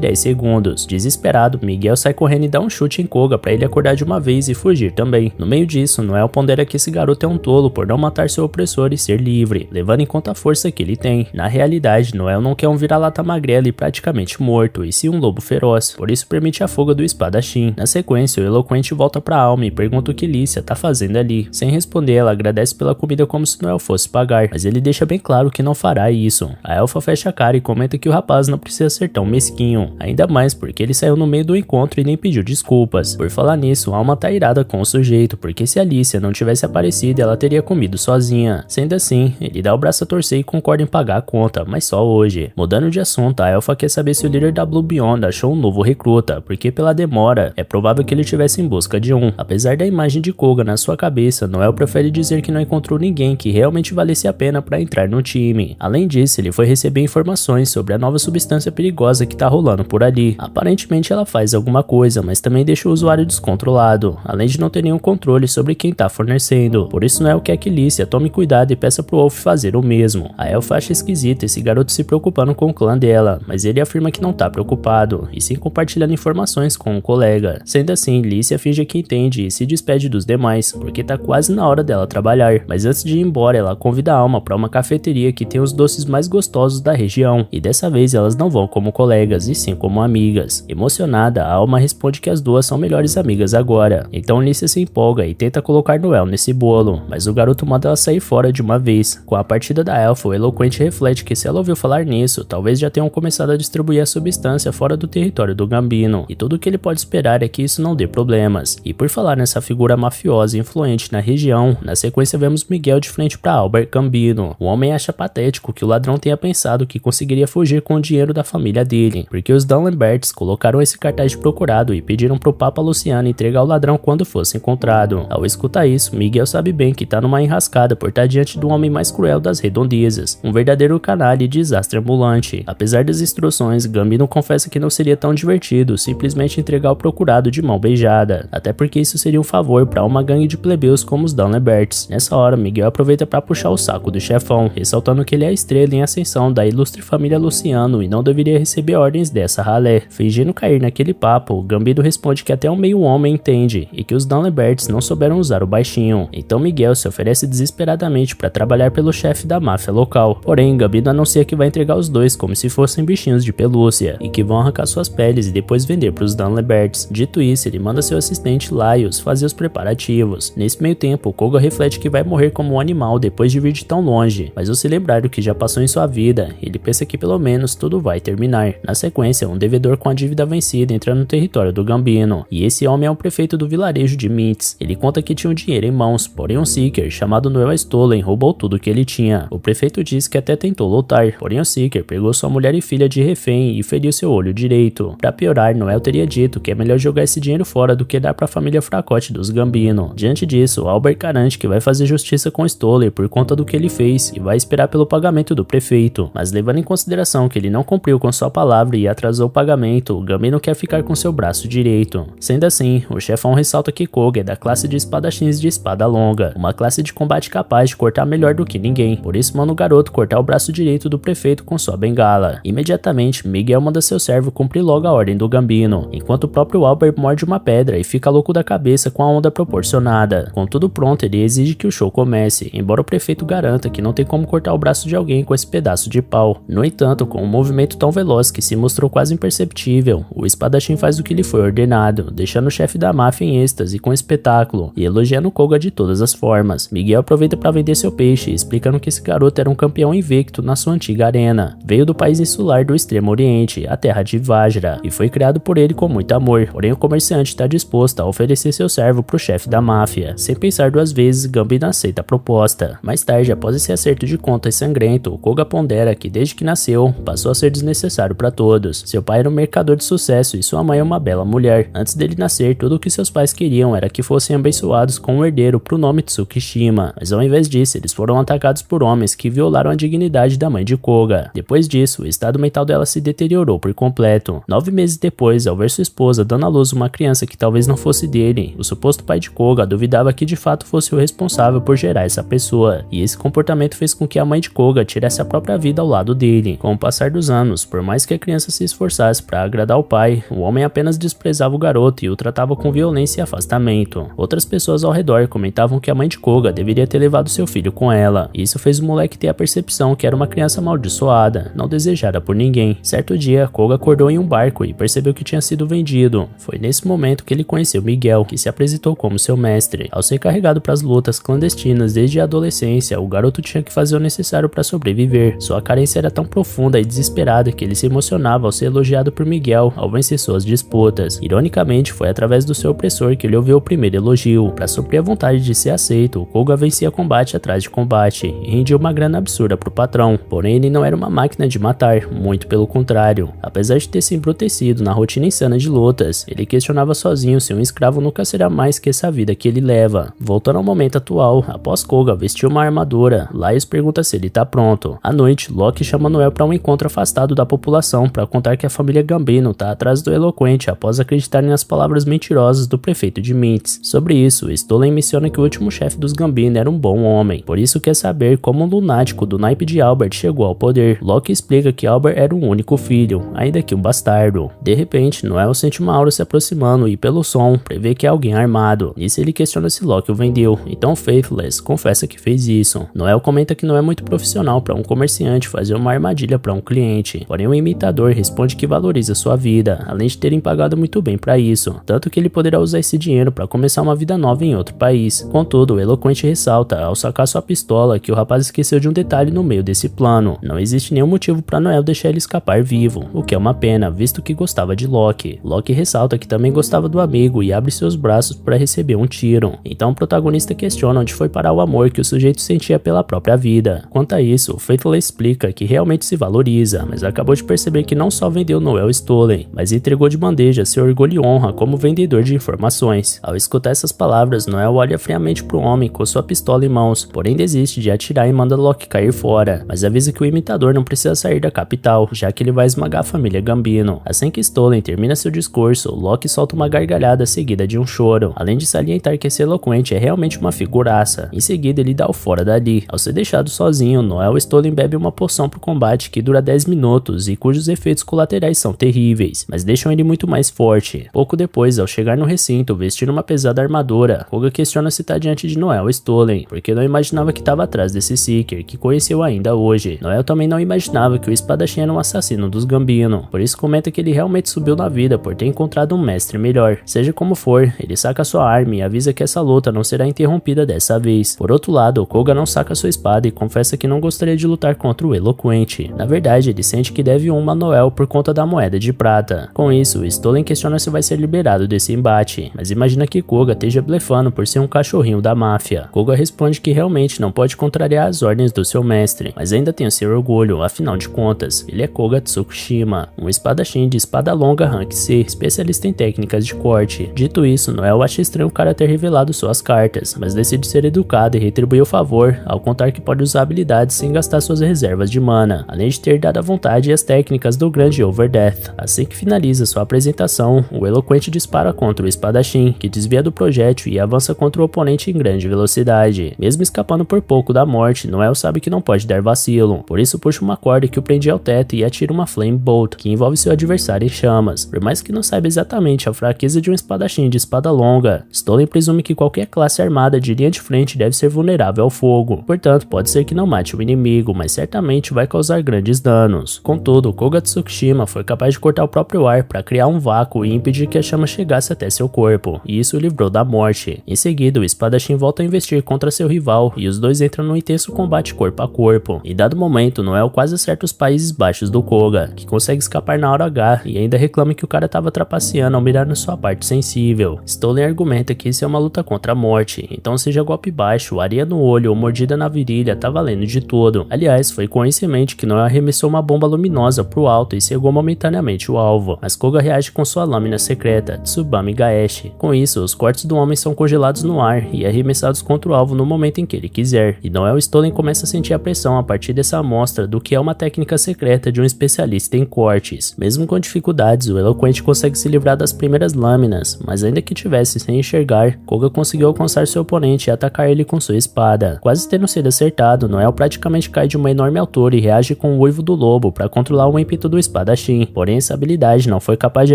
10 segundos. Desesperado, Miguel sai correndo e dá um chute em Koga pra ele acordar de uma vez e fugir também. No meio disso, Noel pondera que esse garoto é um tolo por não matar seu opressor e ser livre, levando em conta a força que ele tem. Na realidade, Noel não quer um vira-lata magrelo e praticamente morto, e sim um lobo feroz, por isso permite a fuga do espadachim. Na sequência, o eloquente volta pra Alma e pergunta o que Lícia tá fazendo ali. Sem responder, ela agradece pela comida como se Noel fosse pagar, mas ele deixa bem claro que não fará isso. A elfa fecha a cara e comenta que o rapaz não precisa ser tão mesquinho, ainda mais porque ele saiu no meio do encontro e nem pediu desculpas. Por falar nisso, Alma tá irada com o sujeito, porque se a Lícia não tivesse aparecido, ela teria comido sozinha. Sendo assim, ele dá o braço a torcer e concorda em pagar a conta, mas só hoje. Mudando de assunto, a elfa quer saber se o líder da Blue Beyond achou um novo recruta, porque pela demora, é provável que ele estivesse em busca de um. Apesar da imagem de Koga na sua cabeça, Noel prefere dizer que não encontrou ninguém que realmente valesse a pena para entrar no time. Além disso, ele foi receber informações sobre a nova substância perigosa que tá rolando por ali. Aparentemente ela faz alguma coisa, mas também deixa o usuário descontrolado, além de não ter nenhum controle sobre quem tá fornecendo. Por isso Noel quer que Lícia tome cuidado e peça pro Wolf fazer o mesmo. A elfa acha esquisito esse garoto se preocupando com o clã dela, mas ele afirma que não tá preocupado, e sim compartilhando informações com um colega. Sendo assim, Lícia finge que entende e se despede dos demais, porque tá quase na hora dela trabalhar. Mas antes de ir embora, ela convida a Alma para uma cafeteria que tem os doces mais gostosos da região, e dessa vez elas não vão como colegas, e sim como amigas. Emocionada, a Alma responde que as duas são melhores amigas agora. Então Lícia se empolga e tenta colocar Noel nesse bolo, mas o garoto manda ela sair fora de uma vez. Com a partida da elfa, o eloquente reflete que se ela ouviu falar nisso, talvez já tenham começado a distribuir a substância fora do território do Gambino, e tudo o que ele pode esperar é que isso não dê problemas. E por falar nessa figura mafiosa e influente na região, na sequência vemos Miguel de frente para Albert Gambino. O homem acha patético que o ladrão tenha pensado que conseguiria fugir com o dinheiro da família dele, porque os Dunlamberts colocaram esse cartaz de procurado e pediram pro Papa Luciano entregar o ladrão quando fosse encontrado. Ao escutar isso, Miguel sabe bem que tá numa enrascada por estar diante do homem mais cruel das redondezas, um verdadeiro canalha e desastre ambulante. Apesar das instruções, Gambino confessa que não seria tão divertido simplesmente entregar o procurado de mão beijada, até porque isso seria um favor para uma gangue de plebeus como os Dunlamberts. Nessa hora, Miguel aproveita para puxar o saco do chefão, ressaltando que ele é a estrela em ascensão da ilustre família Luciano e não deveria receber ordens dessa ralé. Fingindo cair naquele papo, Gambino responde que até um meio homem entende e que os Dunlamberts não souberam usar o baixinho. Então Miguel se oferece desesperadamente para trabalhar pelo chefe da máfia local. Porém, Gambino anuncia que vai entregar os dois como se fossem bichinhos de pelúcia e que vão arrancar suas peles e depois vender para os Dunlamberts. Dito isso, ele manda seu assistente Laios fazer os preparativos. Nesse meio tempo, Koga reflete que vai morrer como um animal depois de vir de tão longe, mas ao se lembrar do que já passou em sua vida, ele pensa que pelo menos tudo vai terminar. Na sequência, um devedor com a dívida vencida entra no território do Gambino, e esse homem é o prefeito do vilarejo de Mintz. Ele conta que tinha um dinheiro em mãos, porém um Seeker chamado Noel Stolen roubou tudo que ele tinha. O prefeito diz que até tentou lutar, porém o Seeker pegou sua mulher e filha de refém e feriu seu olho direito. Pra piorar, Noel teria dito que é melhor jogar esse dinheiro fora do que dar pra família fracote dos Gambino. Diante disso, Albert garante que vai fazer justiça com Stoller por conta do que ele fez e vai esperar pelo pagamento do prefeito, mas levando em consideração que ele não cumpriu com sua palavra e atrasou o pagamento, Gambino quer ficar com seu braço direito. Sendo assim, o chefão ressalta que Koga Koga é da classe de espadachins de espada longa, uma classe de combate capaz de cortar melhor do que ninguém, por isso manda o garoto cortar o braço direito do prefeito com sua bengala. Imediatamente, Miguel manda seu servo cumprir logo a ordem do Gambino, enquanto o próprio Albert morde uma pedra e fica louco da cabeça com a onda proporcionada. Com tudo pronto, ele exige que o show comece, embora o prefeito garanta que não tem como cortar o braço de alguém com esse pedaço de pau. No entanto, com um movimento tão veloz que se mostrou quase imperceptível, o espadachim faz o que lhe foi ordenado, deixando o chefe da máfia em êxtase com o espetáculo e elogiando Koga de todas as formas. Miguel aproveita para vender seu peixe, explicando que esse garoto era um campeão invicto na sua antiga arena. Veio do país insular do Extremo Oriente, a terra de Vajra, e foi criado por ele com muito amor. Porém, o comerciante está disposto a oferecer seu servo para o chefe da máfia. Sem pensar duas vezes, Gambino aceita a proposta. Mais tarde, após esse acerto de contas sangrento, Koga pondera que desde que nasceu, passou a ser desnecessário para todos. Seu pai era um mercador de sucesso e sua mãe é uma bela mulher. Antes dele nascer, tudo o que seus pais queriam era que fossem abençoados com um herdeiro pro nome Tsukishima, mas ao invés disso, eles foram atacados por homens que violaram a dignidade da mãe de Koga. Depois disso, o estado mental dela se deteriorou por completo. 9 meses depois, ao ver sua esposa dando à luz uma criança que talvez não fosse dele, o suposto pai de Koga duvidava que de fato fosse o responsável por gerar essa pessoa, e esse comportamento fez com que a mãe de Koga tirasse a própria vida ao lado dele. Com o passar dos anos, por mais que a criança se esforçasse para agradar o pai, o homem apenas desprezava o garoto e o tratava com violência e afastamento. Outras pessoas ao redor comentavam que a mãe de Koga deveria ter levado seu filho com ela, e isso fez o moleque ter a percepção que era uma criança amaldiçoada, não desejada por ninguém. Certo dia, Koga acordou em um barco e percebeu que tinha sido vendido. Foi nesse momento que ele conheceu Miguel, que se apresentou como seu mestre. Ao ser carregado para as lutas clandestinas desde a adolescência, o garoto tinha que fazer o necessário para sobreviver. Sua carência era tão profunda e desesperada que ele se emocionava ao ser elogiado por Miguel ao vencer suas disputas. Ironicamente, foi através do seu opressor que ele ouviu o primeiro elogio. Para suprir a vontade de ser aceito, Koga vencia combate atrás de combate e rendia uma grana absurda pro patrão. Porém, ele não era uma máquina de matar, muito pelo contrário. Apesar de ter se embrutecido na rotina insana de lutas, ele questionava sozinho se um escravo nunca será mais que essa vida que ele leva. Voltando ao momento atual, após Koga vestir uma armadura, Laios pergunta se ele tá pronto. À noite, Loki chama Noel para um encontro afastado da população para contar que a família Gambino tá atrás do Eloquente após acreditarem nas palavras mentirosas do prefeito de Mintz. Sobre isso, Stolen menciona que o último chefe dos Gambino era um bom homem, por isso quer saber como um lunático do naipe de Albert chegou ao poder. Loki explica que Albert era um único filho, ainda que um bastardo. De repente, Noel sente uma aura se aproximando e pelo som, prevê que é alguém armado. Nisso ele questiona se Loki o vendeu, então Faithless confessa que fez isso. Noel comenta que não é muito profissional para um comerciante fazer uma armadilha para um cliente, porém o imitador responde que valoriza sua vida, além de terem pagado muito bem para isso, tanto que ele poderá usar esse dinheiro para começar uma vida nova em outro país. Contudo, o Eloquente ressalta, ao sacar sua pistola, que o rapaz esqueceu de um detalhe no meio desse plano. Não existe nenhum motivo para Noel deixar ele escapar vivo, o que é uma pena, visto que gostava de Loki. Loki ressalta que também gostava do amigo e abre seus braços para receber um tiro. Então o protagonista questiona onde foi parar o amor que o sujeito sentia pela própria vida. Quanto a isso, o Faithless explica que realmente se valoriza, mas acabou de perceber que não só vendeu Noel Stolen, mas entregou de bandeja seu orgulho e honra como vendedor de informações. Ao escutar essas palavras, Noel olha friamente pro homem com sua pistola em mãos, porém desiste de atirar e manda Loki cair fora, mas avisa que o imitador não precisa sair da capital, já que ele vai esmagar a família Gambino. Assim que Stolen termina seu discurso, Loki solta uma gargalhada seguida de um choro, além de salientar que esse Eloquente é realmente uma figuraça. Em seguida, ele dá o fora dali. Ao ser deixado sozinho, Noel Stolen bebe uma poção pro combate que dura 10 minutos e cujos efeitos colaterais são terríveis, mas deixam ele muito mais forte. Pouco depois, ao chegar no recinto, vestindo uma pesada armadura, Koga questiona se tá diante de Noel Stolen, porque não imaginava que estava atrás desse Seeker, que conheceu ainda hoje. Noel também não imaginava que o espadachim era um assassino dos Gambino, por isso comenta que ele realmente subiu na vida por ter encontrado um mestre melhor. Seja como for, ele saca sua arma e avisa que essa luta não será interrompida dessa vez. Por outro lado, Koga não saca sua espada e confessa que não gostaria de lutar contra o Eloquente. Na verdade, ele sente que deve uma a Noel por conta da moeda de prata. Com isso, Stolen questiona se vai ser liberado desse embate, mas imagina que Koga esteja blefando por ser um cachorrinho da máfia. Koga responde que realmente não pode contrariar as ordens do seu mestre, mas ainda tem o seu orgulho, afinal de contas, ele é Koga Tsukishima, um espadachim de espada longa rank C, especialista em técnicas de corte. Dito isso, Noel acha estranho o cara ter revelado suas cartas, mas decide ser educado e retribuir o favor, ao contar que pode usar habilidades sem gastar suas reservas de mana, além de ter dado a vontade e as técnicas do grande Overdeath. Assim que finaliza sua apresentação, o Eloquente dispara contra o espadachim, que desvia do projétil e avança contra o oponente em grande velocidade. Mesmo escapando por pouco da morte, Noel sabe que não pode dar vacilo, por isso puxa uma corda que o prende ao teto e atira uma Flame Bolt, que envolve seu adversário em chamas. Por mais que não saiba exatamente a fraqueza de um espadachim de espada longa, Stolen presume que qualquer classe armada de linha de frente deve ser vulnerável ao fogo, portanto pode ser que não mate o inimigo, mas certamente vai causar grandes danos. Contudo, Koga Tsukishima foi capaz de cortar o próprio ar para criar um vácuo e impedir que a chama chegasse até seu corpo, e isso o livrou da morte. Em seguida, o espadachim volta a investir contra seu rival e os dois entram num intenso combate corpo a corpo. Em dado momento, Noel quase acerta os Países Baixos do Koga, que consegue escapar na hora H e ainda reclama que o cara estava trapaceando ao mirar na sua parte sensível. Stolen argumenta que isso é uma luta contra a morte, então seja golpe baixo, areia no olho ou mordida na virilha, tá valendo de tudo. Aliás, foi com isso em mente que Noel arremessou uma bomba luminosa pro alto e cegou momentaneamente o alvo, mas Koga reage com sua lâmina secreta, Tsubame Gaeshi. Com isso, os cortes do homem são congelados no ar e arremessados contra o alvo no momento em que ele quiser, e Noel Stolen começa a sentir a pressão a partir dessa amostra do que é uma técnica secreta de um especialista em cortes. Mesmo com dificuldades, o eloquente consegue se livrar das primeiras lâminas, mas ainda que tivesse sem enxergar, Koga conseguiu alcançar seu oponente e atacar ele com sua espada. Quase tendo sido acertado, Noel praticamente cai de uma enorme altura e reage com o uivo do lobo para controlar o ímpeto do espadachim, porém essa habilidade não foi capaz de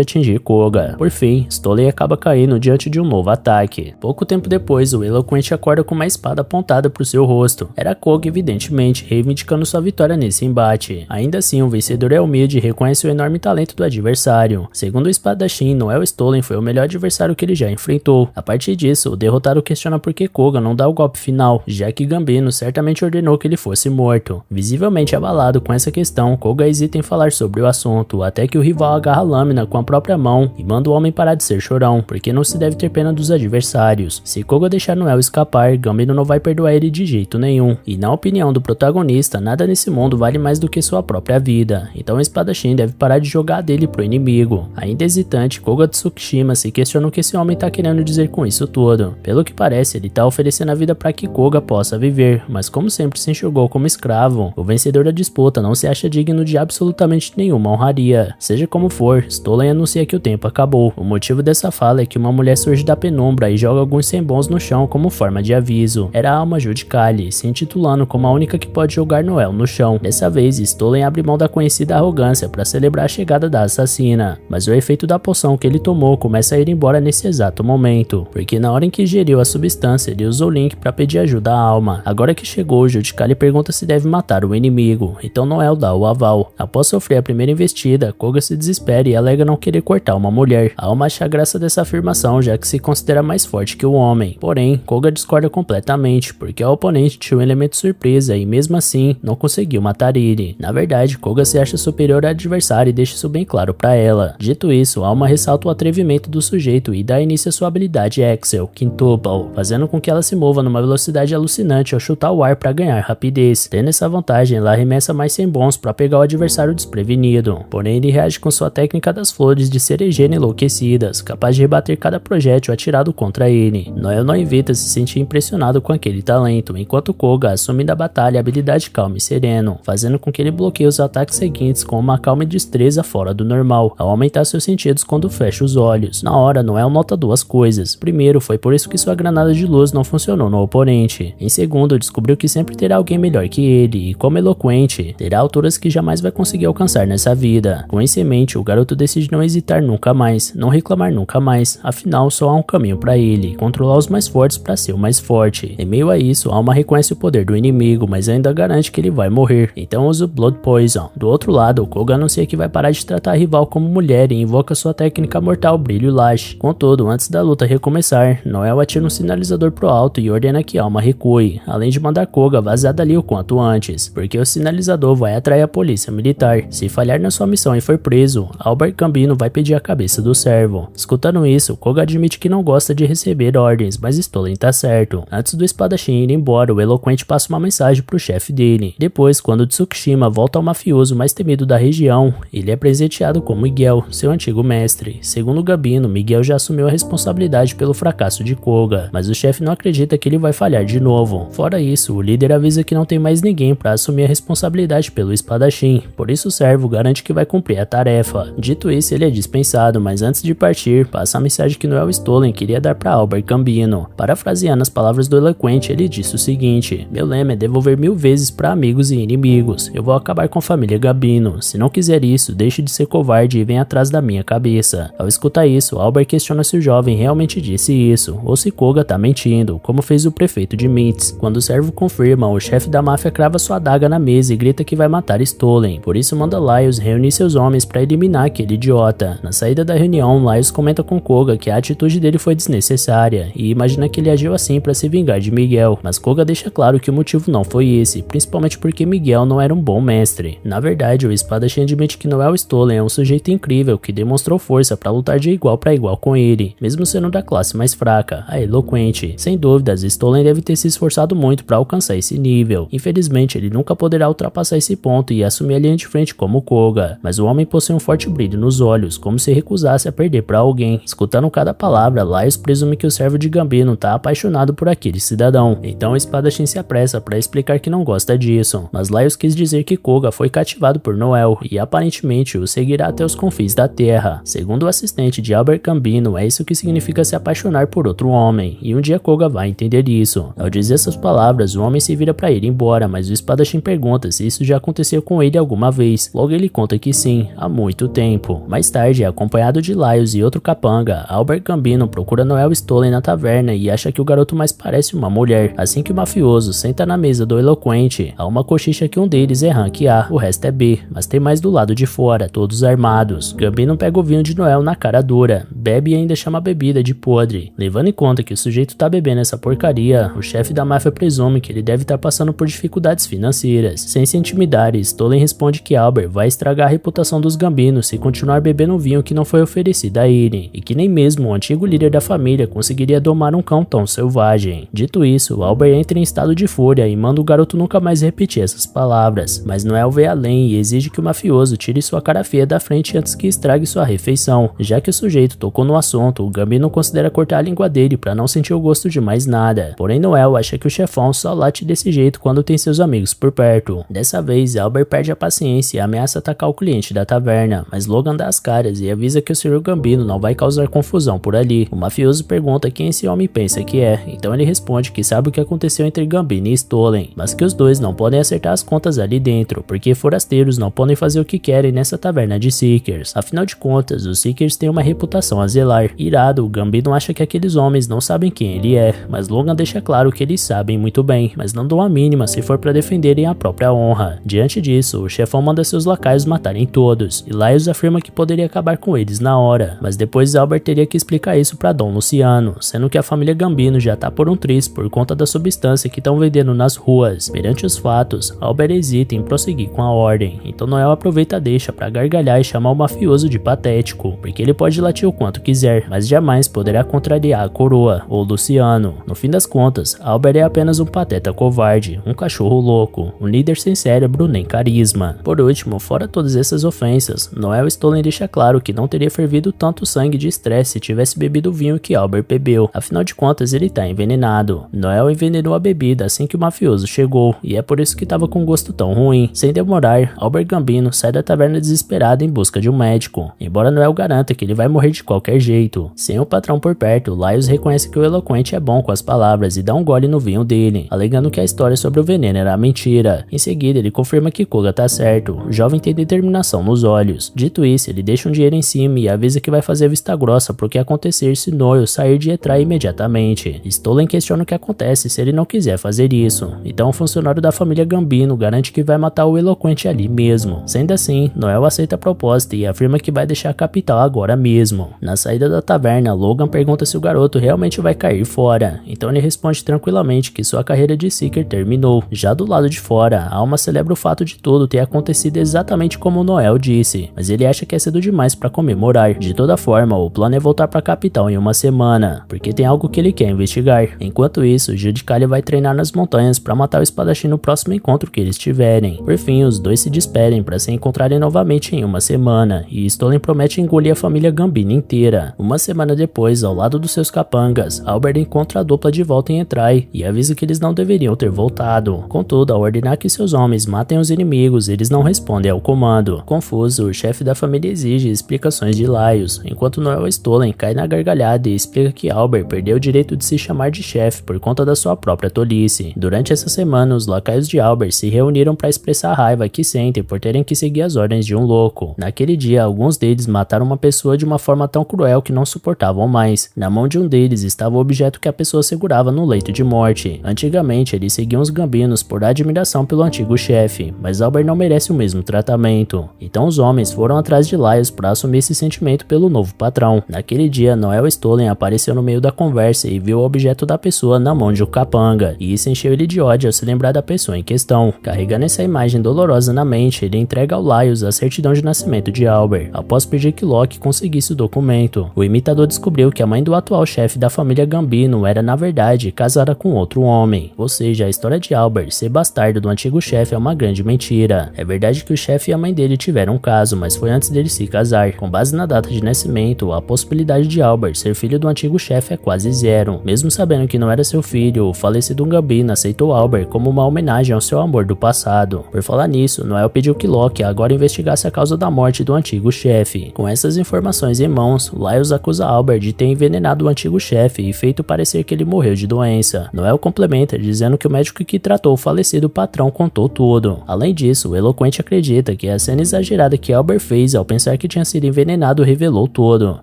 atingir Koga. Por fim, Stolen acaba caindo diante de um novo ataque. Pouco tempo depois, o eloquente acorda com uma espada apontada para o seu rosto. Era Koga, evidentemente, reivindicando sua vitória nesse embate. Ainda assim, o vencedor é humilde e reconhece o enorme talento do adversário. Segundo o espadachim, Noel Stolen foi o melhor adversário que ele já enfrentou. A partir disso, o derrotado questiona por que Koga não dá o golpe final, já que Gambino certamente ordenou que ele fosse morto. Visivelmente abalado com essa questão, Koga hesita em falar sobre o assunto, até que o rival agarra a lâmina com a própria mão e manda o homem parar de ser chorão, porque não se deve ter pena dos adversários. Se Koga deixar Noel escapar, Gambino não vai perdoar ele de jeito nenhum. E na opinião do protagonista, nada nesse mundo vale mais do que sua própria vida, então o espadachim deve parar de jogar dele pro inimigo. Ainda hesitante, Koga Tsukishima se questiona o que esse homem tá querendo dizer com isso tudo. Pelo que parece, ele tá oferecendo a vida para que Koga possa viver, mas como sempre se enxergou como escravo, o vencedor da disputa não se acha digno de absolutamente nenhuma honraria. Seja como for, Stolen anuncia que o tempo acabou. O motivo dessa fala é que uma mulher surge da penumbra e joga alguns sembons no chão como forma de aviso. Era a Alma Judicale, se intitulando como a única que pode jogar Noel no chão. Dessa vez, Stolen abre mão da conhecida arrogância para celebrar a chegada da assassina, mas o efeito da poção que ele tomou começa a ir embora nesse exato momento, porque na hora em que ingeriu a substância, ele usou o Link para pedir ajuda à Alma. Agora que chegou, Judicale pergunta se deve matar o inimigo, então Noel dá o aval. Após sofrer a primeira investida, Koga se desespera e alega não querer cortar uma mulher. A Alma acha graça dessa afirmação, já que se considera mais forte que o homem. Porém, Koga discorda completamente, porque o oponente tinha um elemento surpresa e mesmo assim não conseguiu matar ele. Na verdade, Koga se acha superior ao adversário e deixa isso bem claro para ela. Dito isso, Alma ressalta o atrevimento do sujeito e dá início à sua habilidade Axel, Quintuple, fazendo com que ela se mova numa velocidade alucinante ao chutar o ar para ganhar rapidez. Tendo essa vantagem, ela arremessa mais sembons para pegar o adversário desprevenido. Porém, ele reage com sua técnica das flores de cerejeira enlouquecidas, capaz de rebater cada projétil atirado contra ele. Noel não evita se sentir impressionado com aquele talento, enquanto Koga assume da batalha a habilidade calmo e sereno, fazendo com que ele bloqueie os ataques seguintes com uma calma e destreza fora do normal, ao aumentar seus sentidos quando fecha os olhos. Na hora, Noel nota duas coisas. Primeiro, foi por isso que sua granada de luz não funcionou no oponente. Em segundo, descobriu que sempre terá alguém melhor que ele, e como eloquente, terá alturas que jamais vai conseguir alcançar nessa vida. Com isso em mente, o garoto decide não hesitar nunca mais, não reclamar nunca mais, afinal só há um caminho para ele, controlar os mais fortes para ser o mais forte. Em meio a isso, Alma reconhece o poder do inimigo, mas ainda garante que ele vai morrer, então usa o Blood Poison. Do outro lado, Koga anuncia que vai parar de tratar a rival como mulher e invoca sua técnica mortal Brilho Lash. Contudo, antes da luta recomeçar, Noel atira um sinalizador pro alto e ordena que Alma recue, além de mandar Koga vazar dali o quanto antes, porque o sinalizador vai atrair a polícia militar. Se falhar na sua missão e for preso, Albert Gambino vai pedir a cabeça do servo. Escutando isso, Koga admite que não gosta de receber ordens, mas Stolen tá certo. Antes do espadachim ir embora, o eloquente passa uma mensagem pro chefe dele. Depois, quando Tsukishima volta ao mafioso mais temido da região, ele é presenteado com Miguel, seu antigo mestre. Segundo Gambino, Miguel já assumiu a responsabilidade pelo fracasso de Koga, mas o chefe não acredita que ele vai falhar de novo. Fora isso, o líder avisa que não tem mais ninguém para assumir a responsabilidade pelo espadachim, por isso o servo garante que vai cumprir a tarefa. Dito isso, ele é dispensado, mas antes de partir, passa a mensagem que Noel Stolen queria dar para Albert Gambino. Parafraseando as palavras do eloquente, ele disse o seguinte: meu lema é devolver 1000 vezes para amigos e inimigos. Eu vou acabar com a família Gambino. Se não quiser isso, deixe de ser covarde e venha atrás da minha cabeça. Ao escutar isso, Albert questiona se o jovem realmente disse isso, ou se Koga tá mentindo, como fez o prefeito de Mintz. Quando o servo confirma, o chefe da máfia crava sua adaga na mesa e grita que vai matar Stolen. Por isso manda Laios reunir seus homens para eliminar aquele idiota. Na saída da reunião, Laios comenta com Koga que a atitude dele foi desnecessária e imagina que ele agiu assim para se vingar de Miguel, mas Koga deixa claro que o motivo não foi esse, principalmente porque Miguel não era um bom mestre. Na verdade, o espadachim admite que Noel Stolen é um sujeito incrível que demonstrou força para lutar de igual para igual com ele, mesmo sendo da classe mais fraca, a eloquente. Sem dúvidas, Stolen deve ter se esforçado muito para alcançar esse nível. Infelizmente, ele nunca poderá ultrapassar esse ponto e assumir a linha de frente como Koga, mas o homem possui um forte brilho nos olhos, como se recusasse a perder para alguém. Escutando cada palavra, Laios presume que o servo de Gambino tá apaixonado por aquele cidadão. Então o espadachim se apressa para explicar que não gosta disso, mas Laios quis dizer que Koga foi cativado por Noel e aparentemente o seguirá até os confins da terra. Segundo o assistente de Albert Gambino, é isso que significa se apaixonar por outro homem, e um dia Koga vai entender isso. Ao dizer essas palavras, o homem se vira para ir embora, mas o espadachim pergunta se isso já aconteceu com ele alguma vez. Logo ele conta que sim, há muito tempo. Mais tarde, acompanhado de Laios e outro capanga, Albert Gambino procura Noel Stolen na taverna e acha que o garoto mais parece uma mulher. Assim que o mafioso senta na mesa do eloquente, há uma cochicha que um deles é rank A, o resto é B, mas tem mais do lado de fora, todos armados. Gambino pega o vinho de Noel na cara dura, bebe e ainda chama a bebida de podre. Levando em conta que o sujeito tá bebendo essa porcaria, o chefe da máfia presume que ele deve estar passando por dificuldades financeiras. Sem se intimidar, Stolen responde que Albert vai estragar a reputação dos Gambinos se continuar bebendo um vinho que não foi oferecido a ele, e que nem mesmo o antigo líder da família conseguiria domar um cão tão selvagem. Dito isso, Albert entra em estado de fúria e manda o garoto nunca mais repetir essas palavras, mas Noel vê além e exige que o mafioso tire sua cara feia da frente antes que estrague sua refeição. Já que o sujeito tocou no assunto, o Gambino considera cortar a língua dele para não sentir o gosto de mais nada. Porém, Noel acha que o chefão só late desse jeito quando tem seus amigos por perto. Dessa vez, Albert perde a paciência e ameaça atacar o cliente da taverna, mas Logan dá as caras e avisa que o Sr. Gambino não vai causar confusão por ali. O mafioso pergunta quem esse homem pensa que é, então ele responde que sabe o que aconteceu entre Gambino e Stolen, mas que os dois não podem acertar as contas ali dentro, porque forasteiros não podem fazer o que querem nessa taverna de Seekers. Afinal de contas, os Seekers têm uma reputação a zelar. Irado, Gambino acha que aqueles homens não sabem quem ele é, mas Logan deixa claro que eles sabem muito bem, mas não dão a mínima se for para defenderem a própria honra. Diante disso, o chefão manda seus lacaios matarem todos, e Laios afirma que poderia acabar com eles na hora, mas depois Albert teria que explicar isso para Dom Luciano, sendo que a família Gambino já tá por um triz por conta da substância que estão vendendo nas ruas. Perante os fatos, Albert hesita em prosseguir com a ordem, então Noel aproveita a deixa para gargalhar e chamar o mafioso de patético, porque ele pode latir o quanto quiser, mas jamais poderá contrariar a coroa, ou Luciano. No fim das contas, Albert é apenas um pateta covarde, um cachorro louco, um líder sem cérebro nem carisma. Por último, fora todas essas ofensas, Noel Stolen deixa claro que não teria fervido tanto sangue de estresse se tivesse bebido o vinho que Albert bebeu, afinal de contas ele tá envenenado. Noel envenenou a bebida assim que o mafioso chegou, e é por isso que tava com um gosto tão ruim. Sem demorar, Albert Gambino sai da taverna desesperado em busca de um médico, embora Noel garanta que ele vai morrer de qualquer jeito. Sem o patrão por perto, Laios reconhece que o eloquente é bom com as palavras e dá um gole no vinho dele, alegando que a história sobre o veneno era mentira. Em seguida, ele confirma que Koga tá certo, o jovem tem determinação nos olhos. Dito isso, ele deixa um dinheiro em cima e avisa que vai fazer vista grossa pro que acontecer se Noel sair de Etrai imediatamente. Stolen questiona o que acontece se ele não quiser fazer isso, então o funcionário da família Gambino garante que vai matar o eloquente ali mesmo. Sendo assim, Noel aceita a proposta e afirma que vai deixar a capital agora mesmo. Na saída da taverna, Logan pergunta se o garoto realmente vai cair fora, então ele responde tranquilamente que sua carreira de Seeker terminou. Já do lado de fora, a alma celebra o fato de tudo ter acontecido exatamente como Noel disse, mas ele acha que é cedo demais para comemorar. De toda forma, o plano é voltar para a capital em uma semana, porque tem algo que ele quer investigar. Enquanto isso, Judicalia vai treinar nas montanhas para matar o espadachim no próximo encontro que eles tiverem. Por fim, os dois se despedem para se encontrarem novamente em uma semana, e Stolen promete engolir a família Gambino inteira. Uma semana depois, ao lado dos seus capangas, Albert encontra a dupla de volta em Etrai e avisa que eles não deveriam ter voltado. Contudo, ao ordenar que seus homens matem os inimigos, eles não respondem ao comando. Confuso, o chefe da família exige explicações de Laios, enquanto Noel Stolen cai na na gargalhada e explica que Albert perdeu o direito de se chamar de chefe por conta da sua própria tolice. Durante essa semana, os lacaios de Albert se reuniram para expressar a raiva que sentem por terem que seguir as ordens de um louco. Naquele dia, alguns deles mataram uma pessoa de uma forma tão cruel que não suportavam mais. Na mão de um deles estava o objeto que a pessoa segurava no leito de morte. Antigamente, eles seguiam os gambinos por admiração pelo antigo chefe, mas Albert não merece o mesmo tratamento. Então os homens foram atrás de Laios para assumir esse sentimento pelo novo patrão. Naquele dia, Noel Stolen apareceu no meio da conversa e viu o objeto da pessoa na mão de um capanga, e isso encheu ele de ódio ao se lembrar da pessoa em questão. Carregando essa imagem dolorosa na mente, ele entrega ao Laios a certidão de nascimento de Albert, após pedir que Locke conseguisse o documento. O imitador descobriu que a mãe do atual chefe da família Gambino era, na verdade, casada com outro homem. Ou seja, a história de Albert ser bastardo do antigo chefe é uma grande mentira. É verdade que o chefe e a mãe dele tiveram um caso, mas foi antes dele se casar. Com base na data de nascimento, a possibilidade de Albert ser filho do antigo chefe é quase zero. Mesmo sabendo que não era seu filho, o falecido Gambino aceitou Albert como uma homenagem ao seu amor do passado. Por falar nisso, Noel pediu que Locke agora investigasse a causa da morte do antigo chefe. Com essas informações em mãos, Laios acusa Albert de ter envenenado o antigo chefe e feito parecer que ele morreu de doença. Noel complementa dizendo que o médico que tratou o falecido patrão contou tudo. Além disso, o eloquente acredita que a cena exagerada que Albert fez ao pensar que tinha sido envenenado revelou tudo.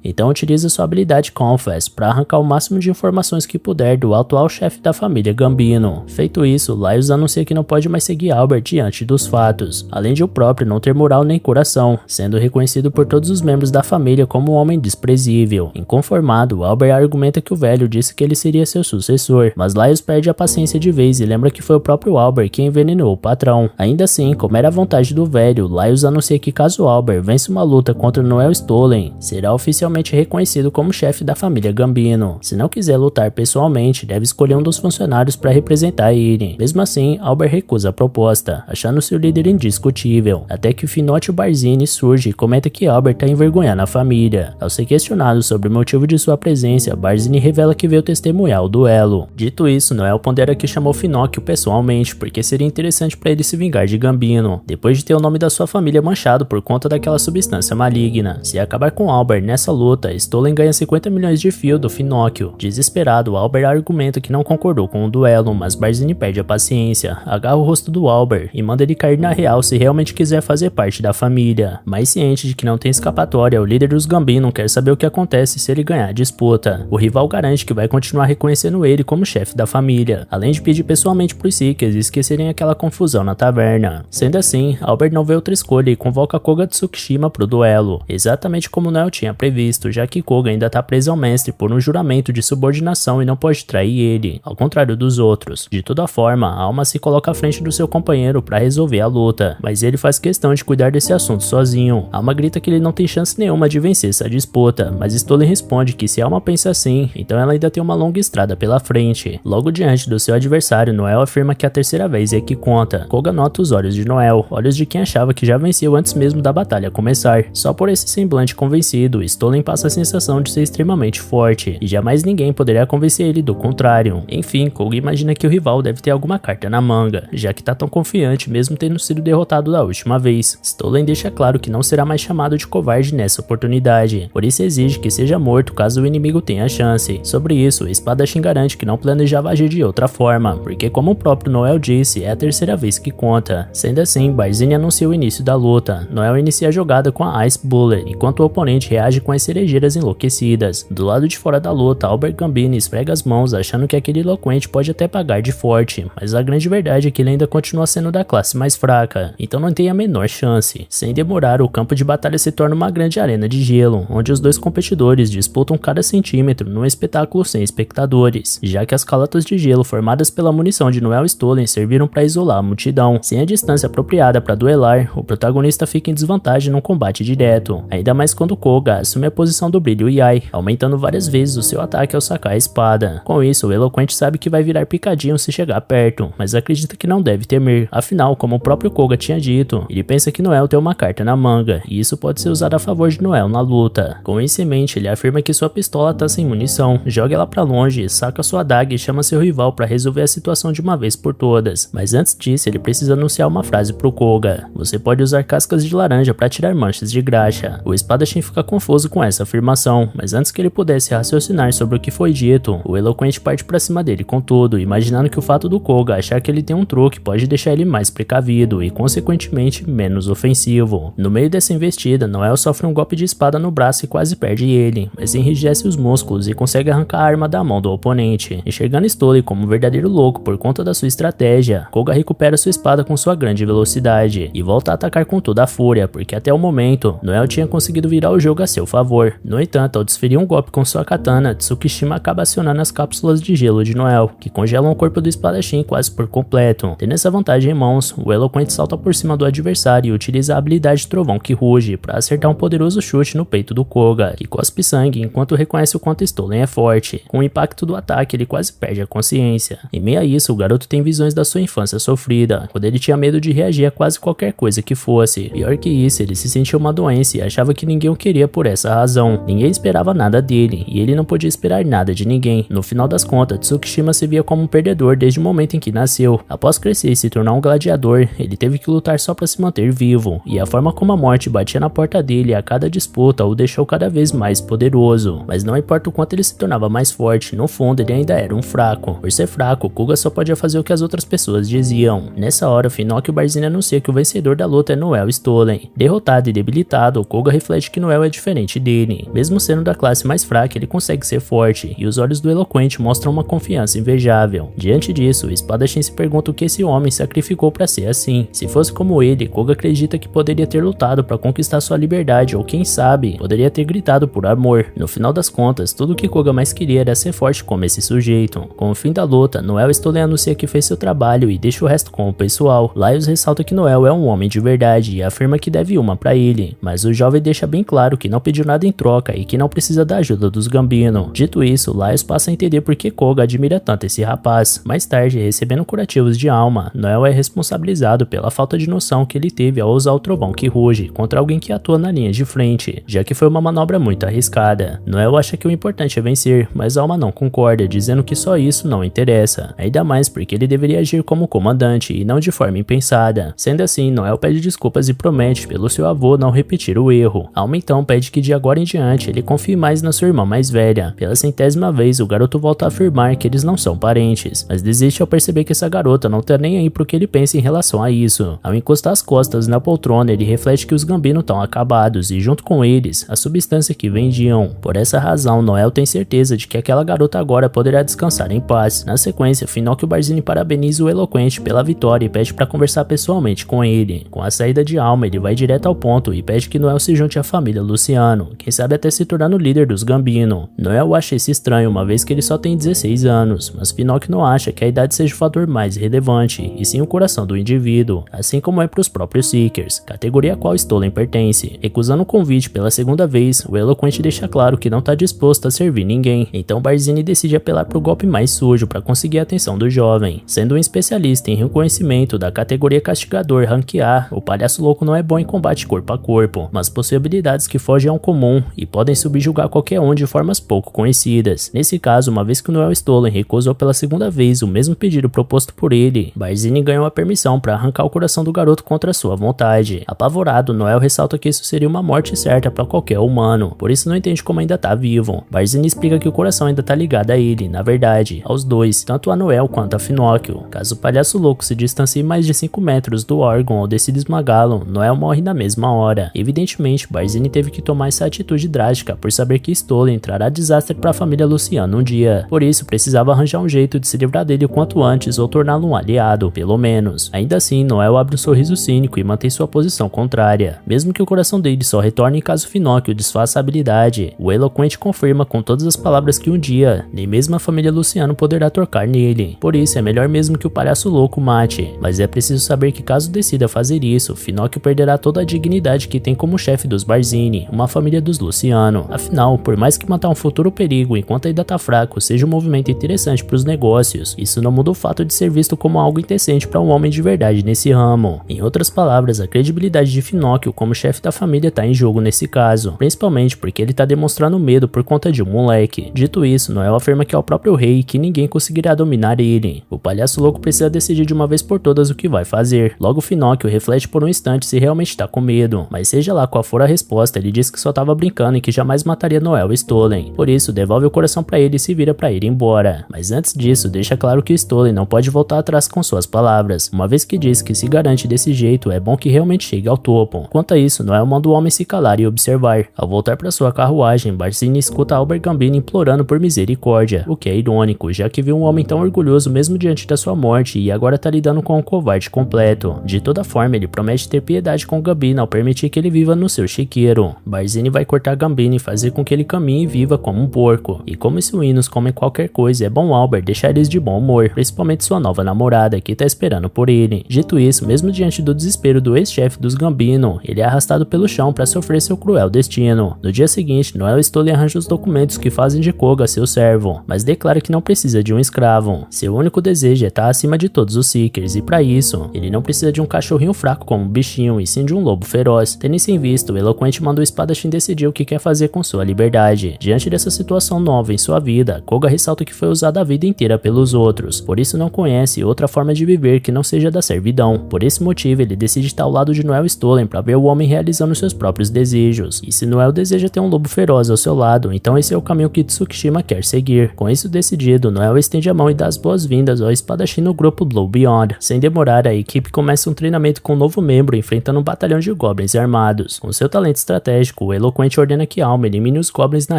Então utiliza sua habilidade Confess para arrancar o máximo de informações que puder do atual chefe da família Gambino. Feito isso, Laios anuncia que não pode mais seguir Albert diante dos fatos, além de o próprio não ter moral nem coração, sendo reconhecido por todos os membros da família como um homem desprezível. Inconformado, Albert argumenta que o velho disse que ele seria seu sucessor, mas Laios perde a paciência de vez e lembra que foi o próprio Albert quem envenenou o patrão. Ainda assim, como era a vontade do velho, Laios anuncia que caso Albert vence uma luta contra Noel Stolen, será oficialmente reconhecido como chefe da família Gambino. Se não quiser lutar pessoalmente, deve escolher um dos funcionários para representar ele. Mesmo assim, Albert recusa a proposta, achando-se o líder indiscutível, até que o Finocchio Barzini surge e comenta que Albert está envergonhando a família. Ao ser questionado sobre o motivo de sua presença, Barzini revela que veio testemunhar o duelo. Dito isso, Noel pondera que chamou Finocchio pessoalmente, porque seria interessante para ele se vingar de Gambino, depois de ter o nome da sua família manchado por conta daquela substância maligna. Se acabar com Albert nessa luta, Stolen ganha 50 milhões de fio do Finocchio. Desesperado, Albert argumenta que não concordou com o duelo, mas Barzini perde a paciência, agarra o rosto do Albert e manda ele cair na real se realmente quiser fazer parte da família. Mais ciente de que não tem escapatória, o líder dos Gambino quer saber o que acontece se ele ganhar a disputa. O rival garante que vai continuar reconhecendo ele como chefe da família, além de pedir pessoalmente pros Seekers esquecerem aquela confusão na taverna. Sendo assim, Albert não vê outra escolha e convoca Koga Tsukishima pro duelo, exatamente como Noel tinha previsto, já que Koga ainda tá preso ao mestre por um juramento de subordinação e não pode trair ele, ao contrário dos outros. De toda forma, Alma se coloca à frente do seu companheiro para resolver a luta, mas ele faz questão de cuidar desse assunto sozinho. Alma grita que ele não tem chance nenhuma de vencer essa disputa, mas Stolen responde que se Alma pensa assim, então ela ainda tem uma longa estrada pela frente. Logo diante do seu adversário, Noel afirma que a terceira vez é que conta. Koga nota os olhos de Noel, olhos de quem achava que já venceu antes mesmo da batalha começar. Só por esse semblante convencido, Stolen passa a sensação de ser extremamente forte, e jamais ninguém poderia convencer ele do contrário. Enfim, Koga imagina que o rival deve ter alguma carta na manga, já que tá tão confiante mesmo tendo sido derrotado da última vez. Stolen deixa claro que não será mais chamado de covarde nessa oportunidade, por isso exige que seja morto caso o inimigo tenha chance. Sobre isso, o espadachim garante que não planejava agir de outra forma, porque como o próprio Noel disse, é a terceira vez que conta. Sendo assim, Barzini anuncia o início da luta. Noel inicia a jogada com a Ice Bullet, enquanto o oponente reage com as cerejeiras enlouquecidas. Do lado de fora da luta, Albert Gambino esfrega as mãos, achando que aquele eloquente pode até pagar de forte, mas a grande verdade é que ele ainda continua sendo da classe mais fraca, então não tem a menor chance. Sem demorar, o campo de batalha se torna uma grande arena de gelo, onde os dois competidores disputam cada centímetro num espetáculo sem espectadores, já que as calotas de gelo formadas pela munição de Noel Stolen serviram para isolar a multidão. Sem a distância apropriada para duelar, o protagonista fica em desvantagem num combate direto, ainda mais quando Koga assume a posição do brilho Yai, aumentando várias vezes o seu ataque ao sacar a espada. Com isso, o eloquente sabe que vai virar picadinho se chegar perto, mas acredita que não deve temer, afinal, como o próprio Koga tinha dito, ele pensa que Noel tem uma carta na manga, e isso pode ser usado a favor de Noel na luta. Com isso em mente, ele afirma que sua pistola tá sem munição, joga ela pra longe, saca sua adaga e chama seu rival para resolver a situação de uma vez por todas. Mas antes disso, ele precisa anunciar uma frase pro Koga: você pode usar cascas de laranja para tirar manchas de graxa. O espadachim fica confuso com essa afirmação, razão, mas antes que ele pudesse raciocinar sobre o que foi dito, o eloquente parte pra cima dele com tudo, imaginando que o fato do Koga achar que ele tem um truque pode deixar ele mais precavido e consequentemente menos ofensivo. No meio dessa investida, Noel sofre um golpe de espada no braço e quase perde ele, mas enrijece os músculos e consegue arrancar a arma da mão do oponente. Enxergando Stolen como um verdadeiro louco por conta da sua estratégia, Koga recupera sua espada com sua grande velocidade e volta a atacar com toda a fúria, porque até o momento, Noel tinha conseguido virar o jogo a seu favor. No entanto, ao desferir um golpe com sua katana, Tsukishima acaba acionando as cápsulas de gelo de Noel, que congelam o corpo do espadachim quase por completo. Tendo essa vantagem em mãos, o eloquente salta por cima do adversário e utiliza a habilidade Trovão que ruge para acertar um poderoso chute no peito do Koga, que cospe sangue enquanto reconhece o quanto Stolen é forte. Com o impacto do ataque, ele quase perde a consciência. Em meio a isso, o garoto tem visões da sua infância sofrida, quando ele tinha medo de reagir a quase qualquer coisa que fosse. Pior que isso, ele se sentiu uma doença e achava que ninguém o queria por essa razão. Ninguém esperava nada dele, e ele não podia esperar nada de ninguém. No final das contas, Tsukishima se via como um perdedor desde o momento em que nasceu. Após crescer e se tornar um gladiador, ele teve que lutar só para se manter vivo, e a forma como a morte batia na porta dele a cada disputa o deixou cada vez mais poderoso. Mas não importa o quanto ele se tornava mais forte, no fundo ele ainda era um fraco. Por ser fraco, Koga só podia fazer o que as outras pessoas diziam. Nessa hora, Finoc e o Barzini anuncia que o vencedor da luta é Noel Stolen. Derrotado e debilitado, Koga reflete que Noel é diferente dele. Mesmo sendo da classe mais fraca, ele consegue ser forte, e os olhos do eloquente mostram uma confiança invejável. Diante disso, o espadachim se pergunta o que esse homem sacrificou para ser assim. Se fosse como ele, Koga acredita que poderia ter lutado para conquistar sua liberdade, ou quem sabe, poderia ter gritado por amor. No final das contas, tudo que Koga mais queria era ser forte como esse sujeito. Com o fim da luta, Noel Stolen anuncia que fez seu trabalho e deixa o resto com o pessoal. Laios ressalta que Noel é um homem de verdade e afirma que deve uma para ele, mas o jovem deixa bem claro que não pediu nada em troca e que não precisa da ajuda dos Gambino. Dito isso, Laios passa a entender por que Koga admira tanto esse rapaz. Mais tarde, recebendo curativos de alma, Noel é responsabilizado pela falta de noção que ele teve ao usar o Trovão que ruge contra alguém que atua na linha de frente, já que foi uma manobra muito arriscada. Noel acha que o importante é vencer, mas Alma não concorda, dizendo que só isso não interessa, ainda mais porque ele deveria agir como comandante e não de forma impensada. Sendo assim, Noel pede desculpas e promete pelo seu avô não repetir o erro. Alma então pede que de agora em diante ele confie mais na sua irmã mais velha. Pela 100ª vez, o garoto volta a afirmar que eles não são parentes, mas desiste ao perceber que essa garota não tá nem aí pro que ele pensa em relação a isso. Ao encostar as costas na poltrona, ele reflete que os Gambino estão acabados e junto com eles, a substância que vendiam. Por essa razão, Noel tem certeza de que aquela garota agora poderá descansar em paz. Na sequência, Finoc e o Barzini parabeniza o eloquente pela vitória e pede para conversar pessoalmente com ele. Com a saída de Alma, ele vai direto ao ponto e pede que Noel se junte à família Luciano, quem sabe até se tornar o líder dos Gambino. Noel acha isso estranho, uma vez que ele só tem 16 anos, mas Finoc não acha que a idade seja o fator mais relevante, e sim o coração do indivíduo, assim como é para os próprios Seekers, categoria a qual Stolen pertence. Recusando o convite pela segunda vez, o eloquente deixa claro que não está disposto a servir ninguém, então Barzini decide apelar para o golpe mais sujo para conseguir a atenção do jovem. Sendo um especialista em reconhecimento da categoria castigador Rank A, o palhaço louco não é bom em combate corpo a corpo, mas possui habilidades que fogem ao comum e podem subjugar qualquer um de formas pouco conhecidas. Nesse caso, uma vez que o Noel Stolen recusou pela segunda vez o mesmo pedido proposto por ele, Barzini ganhou a permissão para arrancar o coração do garoto contra sua vontade. Apavorado, Noel ressalta que isso seria uma morte certa para qualquer humano, por isso não entende como ainda tá vivo. Barzini explica que o coração ainda tá ligado a ele, na verdade, aos dois, tanto a Noel quanto a Finóquio. Caso o palhaço louco se distancie mais de 5 metros do órgão ou decida esmagá-lo, Noel morre na mesma hora. Evidentemente, Barzini teve que tomar essa atitude drástica por saber que Stolen trará desastre para a família Luciano um dia. Por isso, precisava arranjar um jeito de se livrar dele o quanto antes ou torná-lo um aliado, pelo menos. Ainda assim, Noel abre um sorriso cínico e mantém sua posição contrária. Mesmo que o coração dele só retorne caso Finóquio desfaça a habilidade, o eloquente confirma com todas as palavras que um dia, nem mesmo a família Luciano poderá tocar nele. Por isso, é melhor mesmo que o palhaço louco mate. Mas é preciso saber que caso decida fazer isso, Finóquio perderá toda a dignidade que tem como chefe dos Barzini, uma família dos Luciano. Afinal, por mais que matar um futuro perigo enquanto ainda tá fraco seja um movimento interessante para os negócios, isso não muda o fato de ser visto como algo indecente para um homem de verdade nesse ramo. Em outras palavras, a credibilidade de Finóquio como chefe da família tá em jogo nesse caso, principalmente porque ele tá demonstrando medo por conta de um moleque. Dito isso, Noel afirma que é o próprio rei e que ninguém conseguirá dominar ele. O palhaço louco precisa decidir de uma vez por todas o que vai fazer. Logo, Finóquio reflete por um instante se realmente tá com medo, mas seja lá qual for a resposta, ele diz que só tava brincando e que jamais jamais mataria Noel Stolen. Por isso, devolve o coração pra ele e se vira pra ir embora. Mas antes disso, deixa claro que Stolen não pode voltar atrás com suas palavras, uma vez que diz que se garante desse jeito é bom que realmente chegue ao topo. Quanto a isso, Noel manda o homem se calar e observar. Ao voltar para sua carruagem, Barzini escuta Albert Gambino implorando por misericórdia, o que é irônico, já que viu um homem tão orgulhoso mesmo diante da sua morte e agora tá lidando com um covarde completo. De toda forma, ele promete ter piedade com Gambino ao permitir que ele viva no seu chiqueiro. Barzini vai cortar Gambino e fazer com que ele caminhe e viva como um porco. E como os suínos comem qualquer coisa, é bom Albert deixar eles de bom humor, principalmente sua nova namorada, que tá esperando por ele. Dito isso, mesmo diante do desespero do ex-chefe dos Gambino, ele é arrastado pelo chão para sofrer seu cruel destino. No dia seguinte, Noel Stolen arranja os documentos que fazem de Koga seu servo, mas declara que não precisa de um escravo. Seu único desejo é estar acima de todos os Seekers, e para isso, ele não precisa de um cachorrinho fraco como um bichinho, e sim de um lobo feroz. Tendo isso em vista, o eloquente manda o espadachim decidir o que quer fazer com sua liberdade. Diante dessa situação nova em sua vida, Koga ressalta que foi usado a vida inteira pelos outros, por isso não conhece outra forma de viver que não seja da servidão. Por esse motivo, ele decide estar ao lado de Noel Stolen para ver o homem realizando seus próprios desejos. E se Noel deseja ter um lobo feroz ao seu lado, então esse é o caminho que Tsukishima quer seguir. Com isso decidido, Noel estende a mão e dá as boas-vindas ao espadachim no grupo Blow Beyond. Sem demorar, a equipe começa um treinamento com um novo membro enfrentando um batalhão de goblins armados. Com seu talento estratégico, o eloquente ordena que Alma elimine os goblins na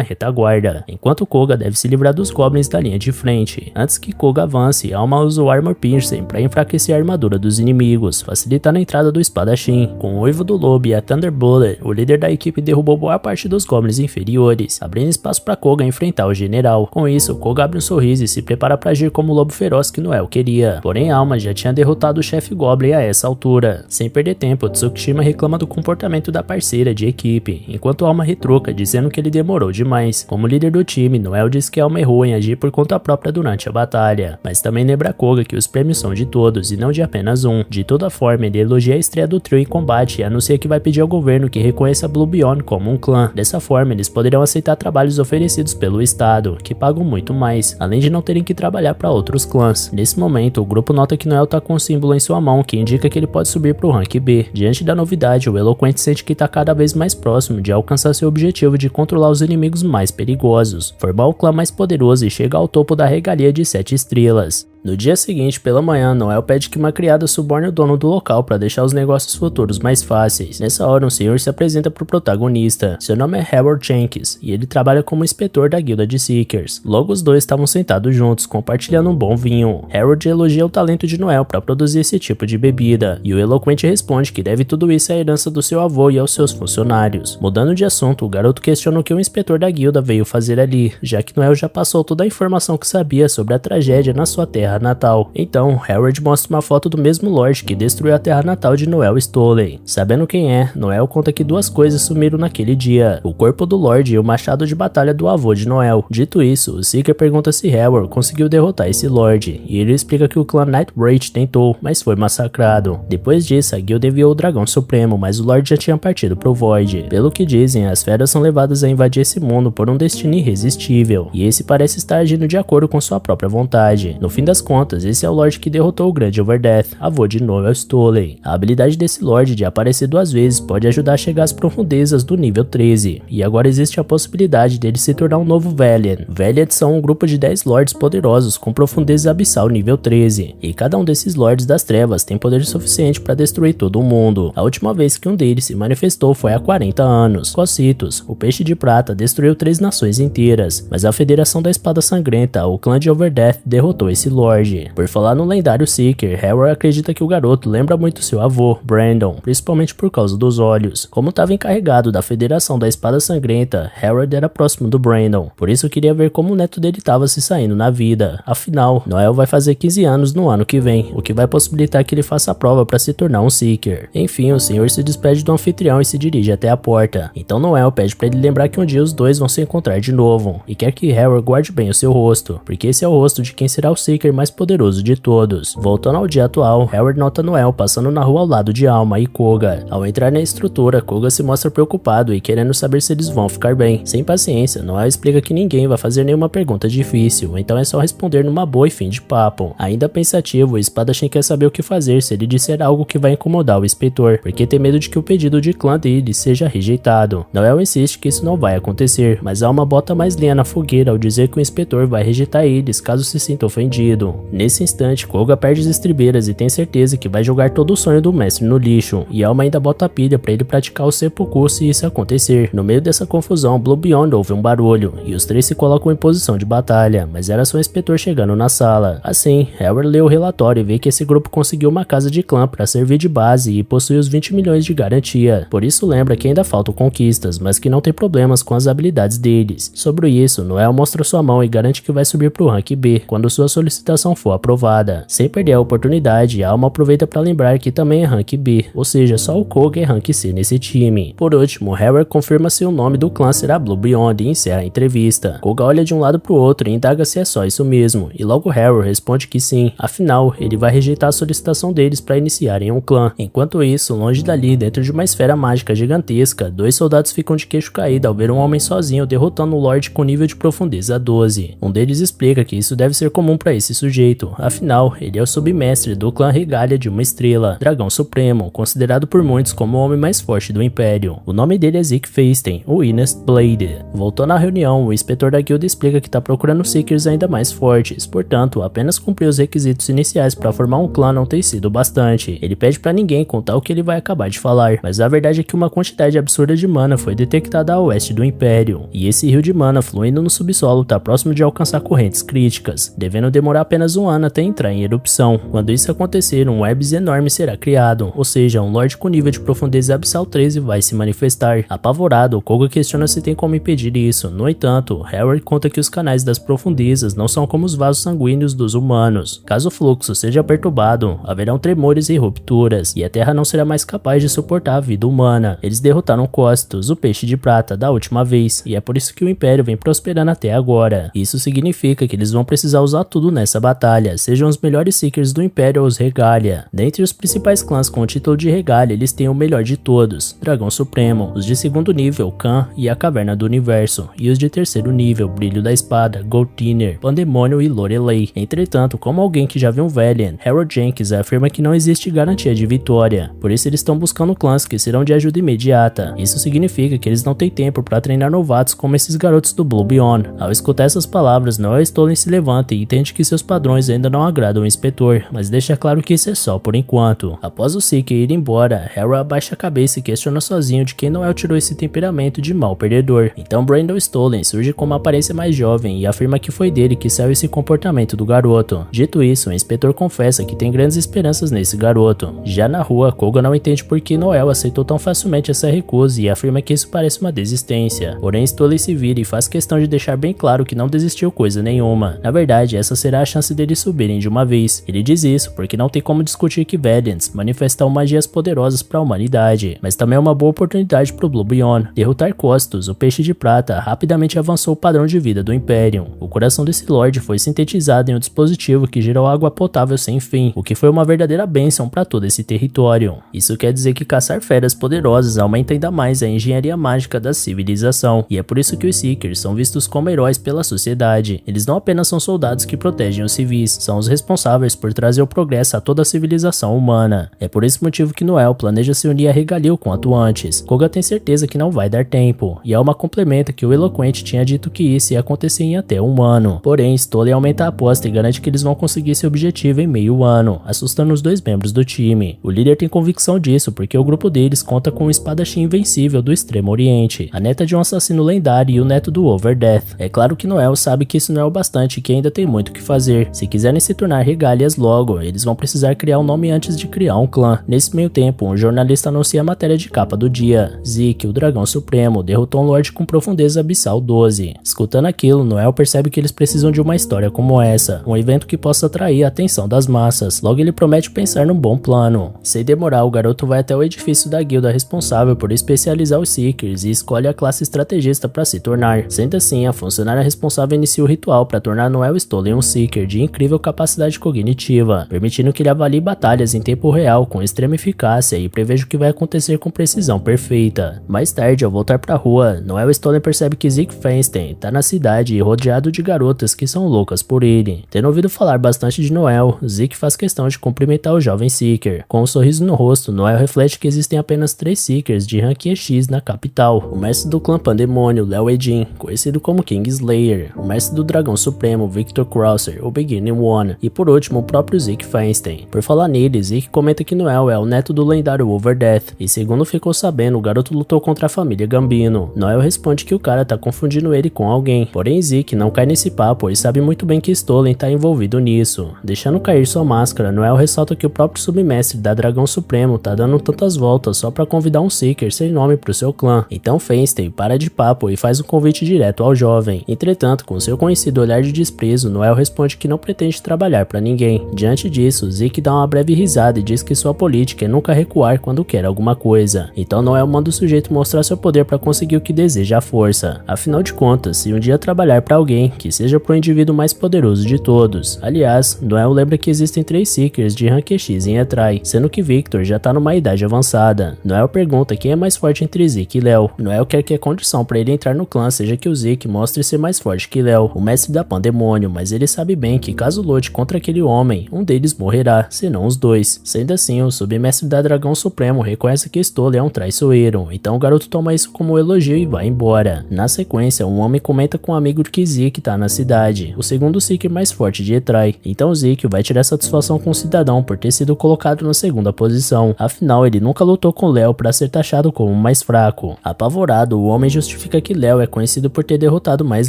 retaguarda, enquanto Koga deve se livrar dos goblins da linha de frente. Antes que Koga avance, Alma usa o Armor Piercing para enfraquecer a armadura dos inimigos, facilitando a entrada do espadachim. Com o Uivo do Lobo e a Thunder Bullet, o líder da equipe derrubou boa parte dos goblins inferiores, abrindo espaço para Koga enfrentar o general. Com isso, Koga abre um sorriso e se prepara para agir como o lobo feroz que Noel queria. Porém, Alma já tinha derrotado o chefe Goblin a essa altura. Sem perder tempo, Tsukishima reclama do comportamento da parceira de equipe, enquanto Alma retruca, dizendo que ele demorou demais. Como líder do time, Noel diz que Alma errou em agir por conta própria durante a batalha, mas também lembra Koga que os prêmios são de todos e não de apenas um. De toda forma, ele elogia a estreia do trio em combate e anuncia que vai pedir ao governo que reconheça Blue Beyond como um clã. Dessa forma, eles poderão aceitar trabalhos oferecidos pelo estado, que pagam muito mais, além de não terem que trabalhar para outros clãs. Nesse momento, o grupo nota que Noel tá com um símbolo em sua mão que indica que ele pode subir pro rank B. Diante da novidade, o eloquente sente que tá cada vez mais próximo de alcançar seu objetivo de controlar os inimigos mais perigosos, formar o clã mais poderoso e chegar ao topo da regalia de 7 estrelas. No dia seguinte, pela manhã, Noel pede que uma criada suborne o dono do local para deixar os negócios futuros mais fáceis. Nessa hora, um senhor se apresenta para o protagonista. Seu nome é Harold Jenkins e ele trabalha como inspetor da guilda de Seekers. Logo, os dois estavam sentados juntos, compartilhando um bom vinho. Harold elogia o talento de Noel para produzir esse tipo de bebida, e o eloquente responde que deve tudo isso à herança do seu avô e aos seus funcionários. Mudando de assunto, o garoto questiona o que o inspetor da guilda veio fazer ali, já que Noel já passou toda a informação que sabia sobre a tragédia na sua terra natal. Então, Harold mostra uma foto do mesmo Lorde que destruiu a terra natal de Noel Stolen. Sabendo quem é, Noel conta que duas coisas sumiram naquele dia: o corpo do Lorde e o machado de batalha do avô de Noel. Dito isso, o Seeker pergunta se Harold conseguiu derrotar esse Lorde, e ele explica que o clã Nightbreach tentou, mas foi massacrado. Depois disso, a guilda enviou o Dragão Supremo, mas o Lorde já tinha partido pro Void. Pelo que dizem, as feras são levadas a invadir esse mundo por um destino irresistível, e esse parece estar agindo de acordo com sua própria vontade. No fim das contas, esse é o Lorde que derrotou o grande Overdeath, avô de Noel Stolen. A habilidade desse Lorde de aparecer 2 vezes pode ajudar a chegar às profundezas do nível 13, e agora existe a possibilidade dele se tornar um novo Valiant. Valiant são um grupo de 10 Lords poderosos com profundeza abissal nível 13, e cada um desses Lords das Trevas tem poder suficiente para destruir todo o mundo. A última vez que um deles se manifestou foi há 40 anos. Cocitos, o Peixe de Prata, destruiu 3 nações inteiras, mas a Federação da Espada Sangrenta, o clã de Overdeath, derrotou esse Lorde. Por falar no lendário Seeker, Harold acredita que o garoto lembra muito seu avô, Brandon, principalmente por causa dos olhos. Como estava encarregado da Federação da Espada Sangrenta, Harold era próximo do Brandon, por isso queria ver como o neto dele estava se saindo na vida. Afinal, Noel vai fazer 15 anos no ano que vem, o que vai possibilitar que ele faça a prova para se tornar um Seeker. Enfim, o senhor se despede do anfitrião e se dirige até a porta. Então Noel pede para ele lembrar que um dia os dois vão se encontrar de novo, e quer que Harold guarde bem o seu rosto, porque esse é o rosto de quem será o Seeker mais mais poderoso de todos. Voltando ao dia atual, Harold nota Noel passando na rua ao lado de Alma e Koga. Ao entrar na estrutura, Koga se mostra preocupado e querendo saber se eles vão ficar bem. Sem paciência, Noel explica que ninguém vai fazer nenhuma pergunta difícil, então é só responder numa boa e fim de papo. Ainda pensativo, o espadachim quer saber o que fazer se ele disser algo que vai incomodar o inspetor, porque tem medo de que o pedido de clã dele seja rejeitado. Noel insiste que isso não vai acontecer, mas Alma bota mais lenha na fogueira ao dizer que o inspetor vai rejeitar eles caso se sinta ofendido. Nesse instante, Koga perde as estribeiras e tem certeza que vai jogar todo o sonho do mestre no lixo, e Alma ainda bota a pilha para ele praticar o seppuku se isso acontecer. No meio dessa confusão, Blue Beyond ouve um barulho, e os três se colocam em posição de batalha, mas era só o inspetor chegando na sala. Assim, Harold lê o relatório e vê que esse grupo conseguiu uma casa de clã para servir de base e possui os 20 milhões de garantia. Por isso lembra que ainda faltam conquistas, mas que não tem problemas com as habilidades deles. Sobre isso, Noel mostra sua mão e garante que vai subir pro rank B quando sua solicitação for aprovada. Sem perder a oportunidade, Alma aproveita para lembrar que também é rank B, ou seja, só o Koga é rank C nesse time. Por último, Harold confirma se o nome do clã será Blue Beyond e encerra a entrevista. Koga olha de um lado pro outro e indaga se é só isso mesmo, e logo Harold responde que sim, afinal, ele vai rejeitar a solicitação deles para iniciarem um clã. Enquanto isso, longe dali, dentro de uma esfera mágica gigantesca, dois soldados ficam de queixo caído ao ver um homem sozinho derrotando um Lorde com nível de profundeza 12. Um deles explica que isso deve ser comum para esse sujeito, afinal, ele é o submestre do clã Regalia de uma estrela, Dragão Supremo, considerado por muitos como o homem mais forte do Império. O nome dele é Zeke Feisten, o Inest Blade. Voltando à reunião, o inspetor da guilda explica que está procurando Seekers ainda mais fortes, portanto, apenas cumprir os requisitos iniciais para formar um clã não tem sido bastante. Ele pede para ninguém contar o que ele vai acabar de falar, mas a verdade é que uma quantidade absurda de mana foi detectada a oeste do Império, e esse rio de mana fluindo no subsolo está próximo de alcançar correntes críticas, devendo demorar apenas um ano até entrar em erupção. Quando isso acontecer, um Abyss enorme será criado, ou seja, um Lorde com nível de profundeza abissal 13 vai se manifestar. Apavorado, Koga questiona se tem como impedir isso. No entanto, Harold conta que os canais das profundezas não são como os vasos sanguíneos dos humanos. Caso o fluxo seja perturbado, haverão tremores e rupturas, e a Terra não será mais capaz de suportar a vida humana. Eles derrotaram Costos, o peixe de prata, da última vez, e é por isso que o Império vem prosperando até agora. Isso significa que eles vão precisar usar tudo nessa batalha, sejam os melhores Seekers do Império ou os Regalia. Dentre os principais clãs com o título de Regalia, eles têm o melhor de todos, Dragão Supremo, os de segundo nível, Khan e a Caverna do Universo, e os de terceiro nível, Brilho da Espada, Goldtiner, Pandemônio e Lorelei. Entretanto, como alguém que já viu um Valiant, Harold Jenkins afirma que não existe garantia de vitória, por isso eles estão buscando clãs que serão de ajuda imediata. Isso significa que eles não têm tempo para treinar novatos como esses garotos do Blue Beyond. Ao escutar essas palavras, Noel Stolen se levanta e entende que seus padrões ainda não agradam o inspetor, mas deixa claro que isso é só por enquanto. Após o Seeker ir embora, Harold abaixa a cabeça e questiona sozinho de quem Noel tirou esse temperamento de mau perdedor. Então Brandon Stolen surge com uma aparência mais jovem e afirma que foi dele que saiu esse comportamento do garoto. Dito isso, o inspetor confessa que tem grandes esperanças nesse garoto. Já na rua, Koga não entende por que Noel aceitou tão facilmente essa recusa e afirma que isso parece uma desistência. Porém, Stolen se vira e faz questão de deixar bem claro que não desistiu coisa nenhuma. Na verdade, essa será a chance deles subirem de uma vez. Ele diz isso porque não tem como discutir que Valiants manifestam magias poderosas para a humanidade, mas também é uma boa oportunidade para o Blue Beyond. Derrotar Costos, o peixe de prata, rapidamente avançou o padrão de vida do Império. O coração desse Lorde foi sintetizado em um dispositivo que gerou água potável sem fim, o que foi uma verdadeira bênção para todo esse território. Isso quer dizer que caçar feras poderosas aumenta ainda mais a engenharia mágica da civilização, e é por isso que os Seekers são vistos como heróis pela sociedade. Eles não apenas são soldados que protegem os civis, são os responsáveis por trazer o progresso a toda a civilização humana. É por esse motivo que Noel planeja se unir a Regalia o quanto antes. Koga tem certeza que não vai dar tempo, e Alma complementa que o Eloquente tinha dito que isso ia acontecer em até um ano. Porém, Stolen aumenta a aposta e garante que eles vão conseguir esse objetivo em meio ano, assustando os dois membros do time. O líder tem convicção disso porque o grupo deles conta com um espadachim invencível do Extremo Oriente, a neta de um assassino lendário e o neto do Overdeath. É claro que Noel sabe que isso não é o bastante e que ainda tem muito o que fazer. Se quiserem se tornar Regalias logo, eles vão precisar criar um nome antes de criar um clã. Nesse meio tempo, um jornalista anuncia a matéria de capa do dia. Zeke, o Dragão Supremo, derrotou um Lorde com profundeza abissal 12. Escutando aquilo, Noel percebe que eles precisam de uma história como essa, um evento que possa atrair a atenção das massas. Logo ele promete pensar num bom plano. Sem demorar, o garoto vai até o edifício da guilda responsável por especializar os Seekers e escolhe a classe estrategista para se tornar. Sendo assim, a funcionária responsável inicia o ritual para tornar Noel Stolen um Seeker de incrível capacidade cognitiva, permitindo que ele avalie batalhas em tempo real com extrema eficácia e preveja o que vai acontecer com precisão perfeita. Mais tarde, ao voltar pra rua, Noel Stolen percebe que Zeke Feinstein tá na cidade e rodeado de garotas que são loucas por ele. Tendo ouvido falar bastante de Noel, Zeke faz questão de cumprimentar o jovem Seeker. Com um sorriso no rosto, Noel reflete que existem apenas 3 Seekers de rank X na capital: o mestre do clã Pandemônio, Léo Edin, conhecido como Kingslayer, o mestre do Dragão Supremo, Victor Crosser, o Beginning One, e por último o próprio Zeke Feinstein. Por falar nele, Zeke comenta que Noel é o neto do lendário Overdeath, e segundo ficou sabendo, o garoto lutou contra a família Gambino. Noel responde que o cara tá confundindo ele com alguém, porém Zeke não cai nesse papo e sabe muito bem que Stolen tá envolvido nisso. Deixando cair sua máscara, Noel ressalta que o próprio submestre da Dragão Supremo tá dando tantas voltas só pra convidar um Seeker sem nome pro seu clã. Então Feinstein para de papo e faz um convite direto ao jovem. Entretanto, com seu conhecido olhar de desprezo, Noel responde que não pretende trabalhar pra ninguém. Diante disso, Zeke dá uma breve risada e diz que sua política é nunca recuar quando quer alguma coisa. Então Noel manda o sujeito mostrar seu poder pra conseguir o que deseja à força. Afinal de contas, se um dia trabalhar pra alguém, que seja pro indivíduo mais poderoso de todos. Aliás, Noel lembra que existem 3 Seekers de rank X em Etrai, sendo que Victor já tá numa idade avançada. Noel pergunta quem é mais forte entre Zeke e Léo. Noel quer que a condição pra ele entrar no clã seja que o Zeke mostre ser mais forte que Léo, o mestre da Pandemônio, mas ele sabe bem que caso lute contra aquele homem, um deles morrerá, senão os dois. Sendo assim, o submestre da Dragão Supremo reconhece que Stolen é um traiçoeiro, então o garoto toma isso como um elogio e vai embora. Na sequência, um homem comenta com um amigo que Zeke tá na cidade, o segundo Seeker mais forte de Etrai. Então Zeke vai tirar satisfação com o cidadão por ter sido colocado na segunda posição, afinal ele nunca lutou com Léo para ser taxado como o mais fraco. Apavorado, o homem justifica que Léo é conhecido por ter derrotado mais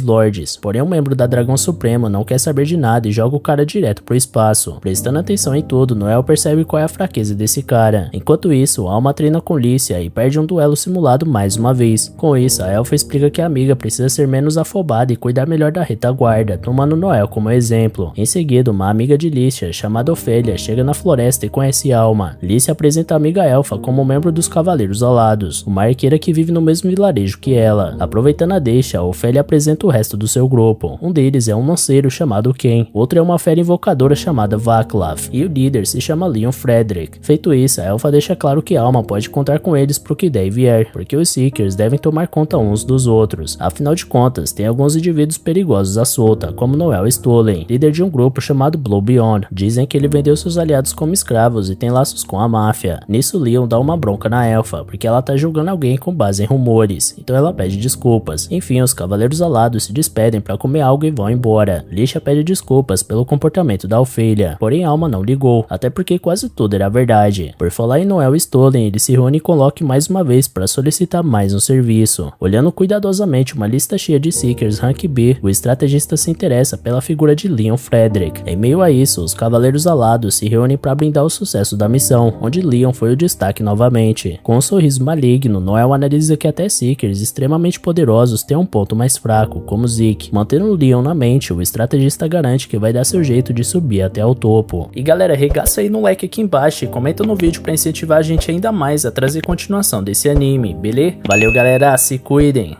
lords, porém um membro da Dragão Supremo não quer saber de nada e joga o cara direto pro espaço. Prestando atenção em tudo, Noel percebe qual é a fraqueza desse cara. Enquanto isso, Alma treina com Lícia e perde um duelo simulado mais uma vez. Com isso, a Elfa explica que a amiga precisa ser menos afobada e cuidar melhor da retaguarda, tomando Noel como exemplo. Em seguida, uma amiga de Lícia, chamada Ofélia, chega na floresta e conhece Alma. Lícia apresenta a amiga Elfa como membro dos Cavaleiros Alados, uma arqueira que vive no mesmo vilarejo que ela. Aproveitando a deixa, Ofélia apresenta o resto do seu grupo. Um deles é um lanceiro chamado Ken, outro é uma fera invocadora chamada Vaclav, e o líder se chama Leon Frederick. Feito isso, a Elfa deixa claro que Alma pode contar com eles pro que der e vier, porque os Seekers devem tomar conta uns dos outros. Afinal de contas, tem alguns indivíduos perigosos à solta, como Noel Stolen, líder de um grupo chamado Blow Beyond. Dizem que ele vendeu seus aliados como escravos e tem laços com a máfia. Nisso, Leon dá uma bronca na Elfa, porque ela tá julgando alguém com base em rumores, então ela pede desculpas. Enfim, os Cavaleiros Alados se despedem pra comer algo e vão embora. Lícia pede desculpas pelo comportamento da Ofélia, porém Alma não ligou, até porque quase tudo era verdade. Por falar em Noel Stolen, ele se reúne com Loki mais uma vez para solicitar mais um serviço. Olhando cuidadosamente uma lista cheia de Seekers Rank B, o estrategista se interessa pela figura de Leon Frederick. Em meio a isso, os Cavaleiros Alados se reúnem para brindar o sucesso da missão, onde Leon foi o destaque novamente. Com um sorriso maligno, Noel analisa que até Seekers extremamente poderosos têm um ponto mais fraco, como Zeke. Mantendo Leon na mente, o estrategista garante que vai dar seu jeito de subir até o topo. E galera, regaça aí no like aqui embaixo e comenta no vídeo para incentivar a gente ainda mais a trazer continuação desse anime, beleza? Valeu galera, se cuidem!